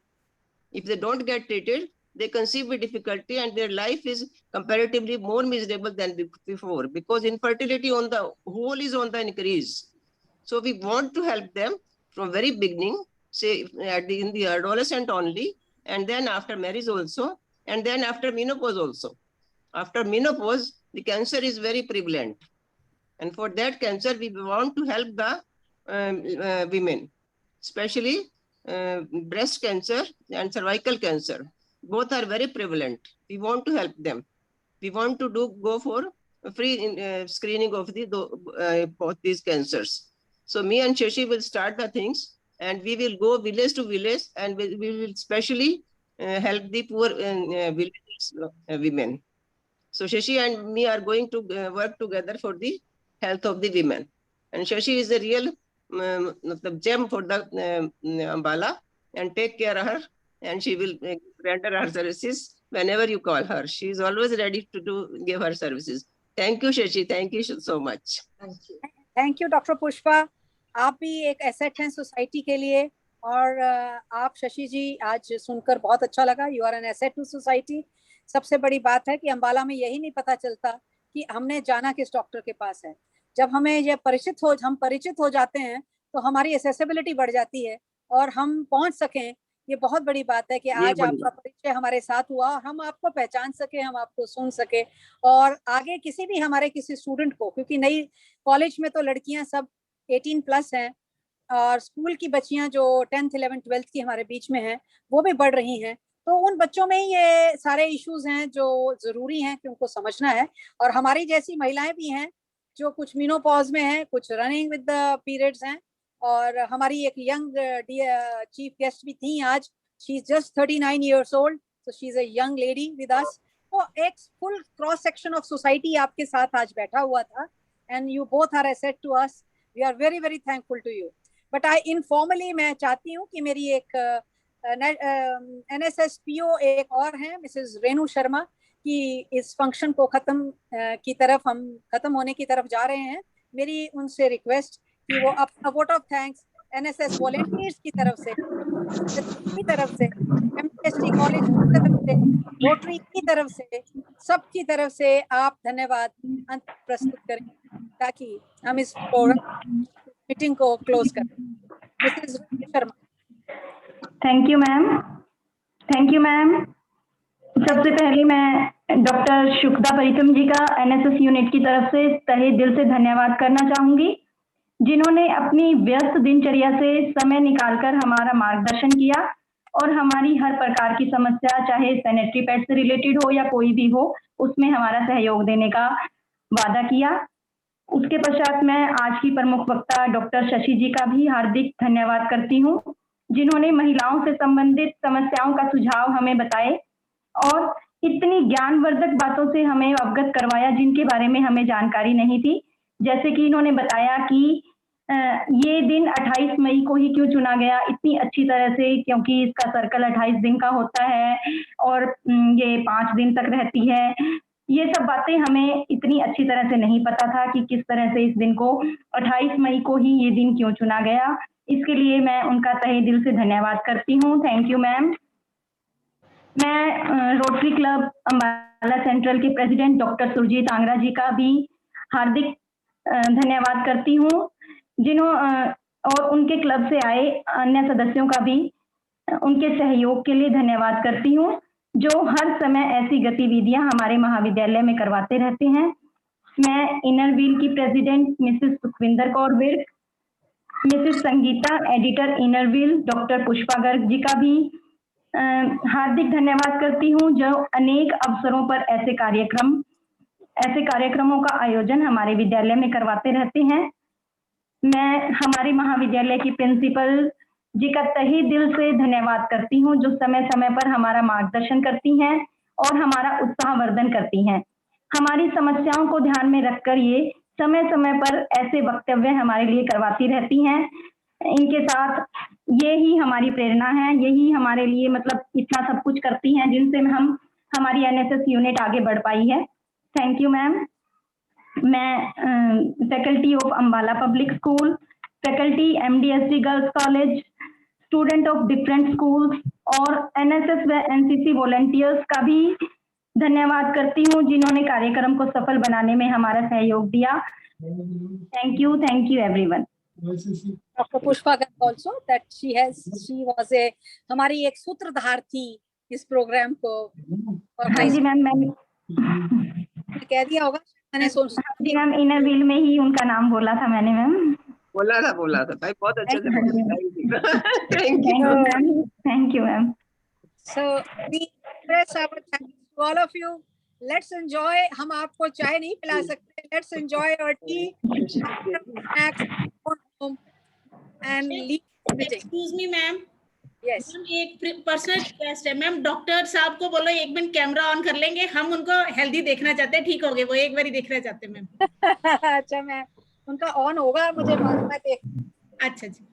If they don't get treated, they conceive with difficulty, and their life is comparatively more miserable than before, because infertility on the whole is on the increase. So we want to help them from very beginning, say in the adolescent only, and then after marriage also, and then after menopause also. After menopause, the cancer is very prevalent. And for that cancer, we want to help the women, especially breast cancer and cervical cancer. Both are very prevalent. We want to help them. We want to go for a free screening of both these cancers. So me and Shashi will start the things, and we will go village to village, and we will specially help the poor village women. So Shashi and me are going to work together for the health of the women. And Shashi is a real gem for the Ambala, and take care of her, and she will render her services whenever you call her. She is always ready to give her services. Thank you, Shashi. Thank you so much. Thank you. Thank you doctor Pushpa, आप भी एक asset हैं society के लिए, और आप शशि जी आज सुनकर बहुत अच्छा लगा, you are an asset to society. सबसे बड़ी बात है कि अंबाला में यही नहीं पता चलता कि हमने जाना किस डॉक्टर के पास है। जब हमें ये हम परिचित हो जाते हैं तो हमारी एक्सेसिबिलिटी बढ़ जाती है और हम पहुंच सकें, ये बहुत बड़ी बात है कि आज आपका परिचय हमारे साथ हुआ, हम आपको पहचान सके, हम आपको सुन सके, और आगे किसी स्टूडेंट को, क्योंकि नई कॉलेज में तो लड़कियां सब 18+ हैं, और स्कूल की बच्चियां जो 10th 11th 12th की हमारे बीच में हैं वो भी बढ़ रही हैं, तो उन बच्चों में ये सारे इश्यूज हैं जो जरूरी हैं कि उनको समझना है। और हमारी जैसी महिलाएं भी हैं जो कुछ मेनोपॉज में हैं, कुछ रनिंग विद द पीरियड्स हैं, और हमारी एक यंग चीफ गेस्ट भी थी आज, she is just 39 years old, so she is a young lady with us। तो एक full cross section of society आपके साथ आज बैठा हुआ था, and you both are asset to us, we are very very thankful to you. But I informally मैं चाहती हूँ कि मेरी एक NSSPO एक और हैं, मिसेस रेणु शर्मा, कि इस फंक्शन को हम खत्म होने की तरफ जा रहे हैं, मेरी उनसे रिक्वेस्ट कि वो अपना vote of thanks NSS volunteers की तरफ से, MST कॉलेज की तरफ से, रोटरी की तरफ से, सबकी तरफ से आप धन्यवाद प्रस्तुत करें ताकि हम इस मीटिंग को क्लोज करें। Mrs Sharma. Thank you ma'am. सबसे पहले मैं डॉक्टर शुक्दा प्रीतम जी का NSS यूनिट की तरफ से तहे दिल से धन्यवाद करना चाहूंगी, जिन्होंने अपनी व्यस्त दिनचर्या से समय निकालकर हमारा मार्गदर्शन किया और हमारी हर प्रकार की समस्या, चाहे सैनिटरी पैड से रिलेटेड हो या कोई भी हो, उसमें हमारा सहयोग देने का वादा किया। उसके पश्चात मैं आज की प्रमुख वक्ता डॉक्टर शशि जी का भी हार्दिक धन्यवाद करती हूँ, जिन्होंने महिलाओं से संबंधित समस्याओं का सुझाव हमें बताए और इतनी ज्ञानवर्धक बातों से हमें अवगत करवाया जिनके बारे में हमें जानकारी नहीं थी। जैसे कि इन्होंने बताया कि ये दिन 28 मई को ही क्यों चुना गया इतनी अच्छी तरह से, क्योंकि इसका सर्कल 28 दिन का होता है और ये 5 दिन तक रहती है। ये सब बातें हमें इतनी अच्छी तरह से नहीं पता था कि किस तरह से इस दिन को 28 मई को ही ये दिन क्यों चुना गया। इसके लिए मैं उनका तहे दिल से धन्यवाद करती हूँ। Thank you ma'am. मैं रोटरी क्लब अंबाला सेंट्रल के प्रेसिडेंट डॉक्टर सुरजीत आंगरा जी का भी हार्दिक धन्यवाद करती हूँ, और उनके क्लब से आए अन्य सदस्यों का भी उनके सहयोग के लिए धन्यवाद करती हूँ, जो हर समय ऐसी गतिविधियां हमारे महाविद्यालय में करवाते रहते हैं। मैं इनर व्हील की president Mrs Sukhwinder Kaur Virk, Mrs Sangeeta editor inner wheel, doctor Pushpa Garg ji का भी हार्दिक धन्यवाद करती हूँ, जो अनेक अवसरों पर ऐसे कार्यक्रमों का आयोजन हमारे विद्यालय में करवाते रहते हैं। मैं हमारे महाविद्यालय की प्रिंसिपल जी का तहे दिल से धन्यवाद करती हूँ, जो समय समय पर हमारा मार्गदर्शन करती हैं और हमारा उत्साहवर्धन करती हैं। हमारी समस्याओं को ध्यान में रखकर ये समय समय पर ऐसे वक्तव्य हमारे लिए करवाती रहती हैं। इनके साथ ये ही हमारी प्रेरणा है, यही हमारे लिए मतलब इतना सब कुछ करती हैं जिनसे हम हमारी NSS यूनिट आगे बढ़ पाई है। Thank you ma'am. मैं faculty of Ambala public school, faculty MDSD girls college, student of different schools और NSS व NCC वॉलंटियर्स का भी धन्यवाद करती हूँ, जिन्होंने कार्यक्रम को सफल बनाने में हमारा सहयोग दिया। Thank you everyone. Doctor Pushpa Garg also that she was a हमारी एक सूत्रधार थी इस प्रोग्राम को। हाँ जी मैम, मैंने कह दिया होगा, मैंने जी मैम, इनर व्हील में ही उनका नाम बोला था मैंने मैम। बोला था भाई, बहुत अच्छे से Thank बोला। you. Thank Thank you. you, ma'am. Thank you, ma'am. So we express our thanks to all of you. Let's enjoy. हम आपको चाय नहीं पिला सकते. Let's enjoy our tea, snacks, go home and leave the meeting. Excuse me ma'am, Yes. एक personal request है ma'am, doctor साहब को बोलो एक मिनट कैमरा ऑन कर लेंगे, हम उनको हेल्दी देखना चाहते हैं, ठीक हो गए, वो एक बार ही देखना चाहते हैं मैम। अच्छा मैम, उनका ऑन होगा, मुझे मालूम है। देख, अच्छा जी।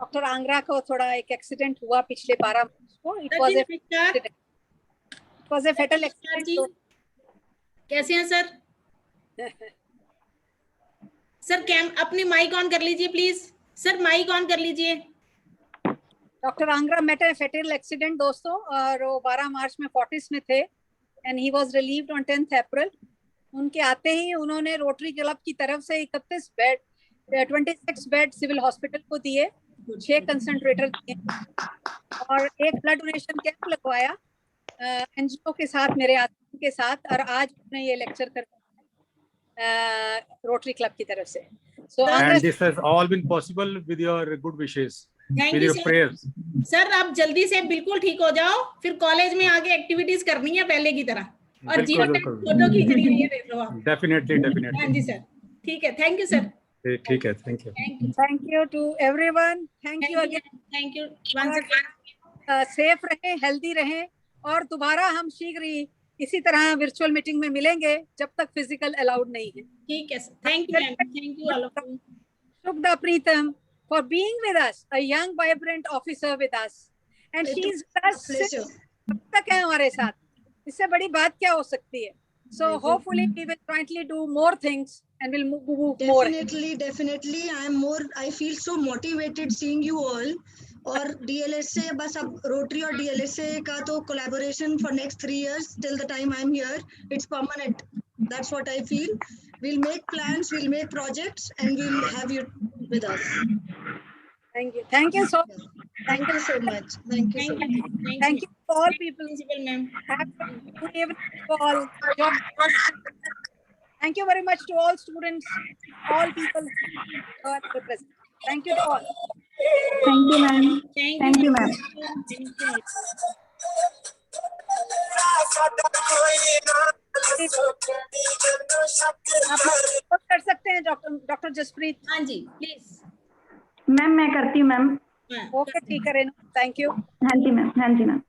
डॉक्टर आंगरा को थोड़ा एक एक्सीडेंट हुआ पिछले 12 मार्च को. It was a fatal accident. कैसे हैं सर? सर अपनी माइक ऑन कर लीजिए प्लीज, सर माइक ऑन कर लीजिए। Doctor Angra met a fatal accident दोस्तों, और वो 12 मार्च में फोर्टिस में थे and he was relieved on 10th April. उनके आते ही उन्होंने रोटरी क्लब की तरफ से 31 बेड 26 बेड सिविल हॉस्पिटल को दिए, 6 कंसंट्रेटर दिए और एक ब्लड डोनेशन कैंप लगवाया एनजीओ के साथ, मेरे आदमी के साथ, और आज उन्होंने ये लेक्चर कर रोटरी क्लब की तरफ से. So and this has all been possible with your good wishes, with your prayers. Sir आप जल्दी से बिल्कुल ठीक हो जाओ, फिर कॉलेज में आगे एक्टिविटीज करनी है पहले की तरह, और जीवन में फोटो खींच रही है, देख लो आप। Definitely. हाँ जी सर, ठीक है, थैंक यू सर। ठीक है, thank you. Thank you to everyone. Thank you again. Thank you once again. Safe रहें, हेल्दी रहें, और दोबारा हम शीघ्र ही इसी तरह वर्चुअल मीटिंग में मिलेंगे जब तक फिजिकल अलाउड नहीं है. ठीक है sir, thank you ma'am, thank you all of you. Shukda Pritam for being with us, a young vibrant officer with us, and she is with us अब तक है हमारे साथ. इससे बड़ी बात क्या हो सकती है? So hopefully we will jointly do more things and we'll move more. Definitely. I feel so motivated seeing you all. और DLSA बस अब रोटरी और DLSA का तो collaboration for next 3 years till the time I'm here, it's permanent. That's what I feel. We'll make plans, we'll make projects, and we'll have you with us. Thank you. Thank you so much. Thank you so much. Thank you so much. Thank you to all people. Principal ma'am. Have a good evening to all. Thank you very much to all students, all people who are present. Thank you to all. Thank you, ma'am. Thank you, ma'am. आप लोग कर सकते हैं doctor Jasprit. हाँ जी, please. Ma'am मैं करती हूँ ma'am. Okay, ठीक है रेनू, थैंक यू. हाँ जी मैम.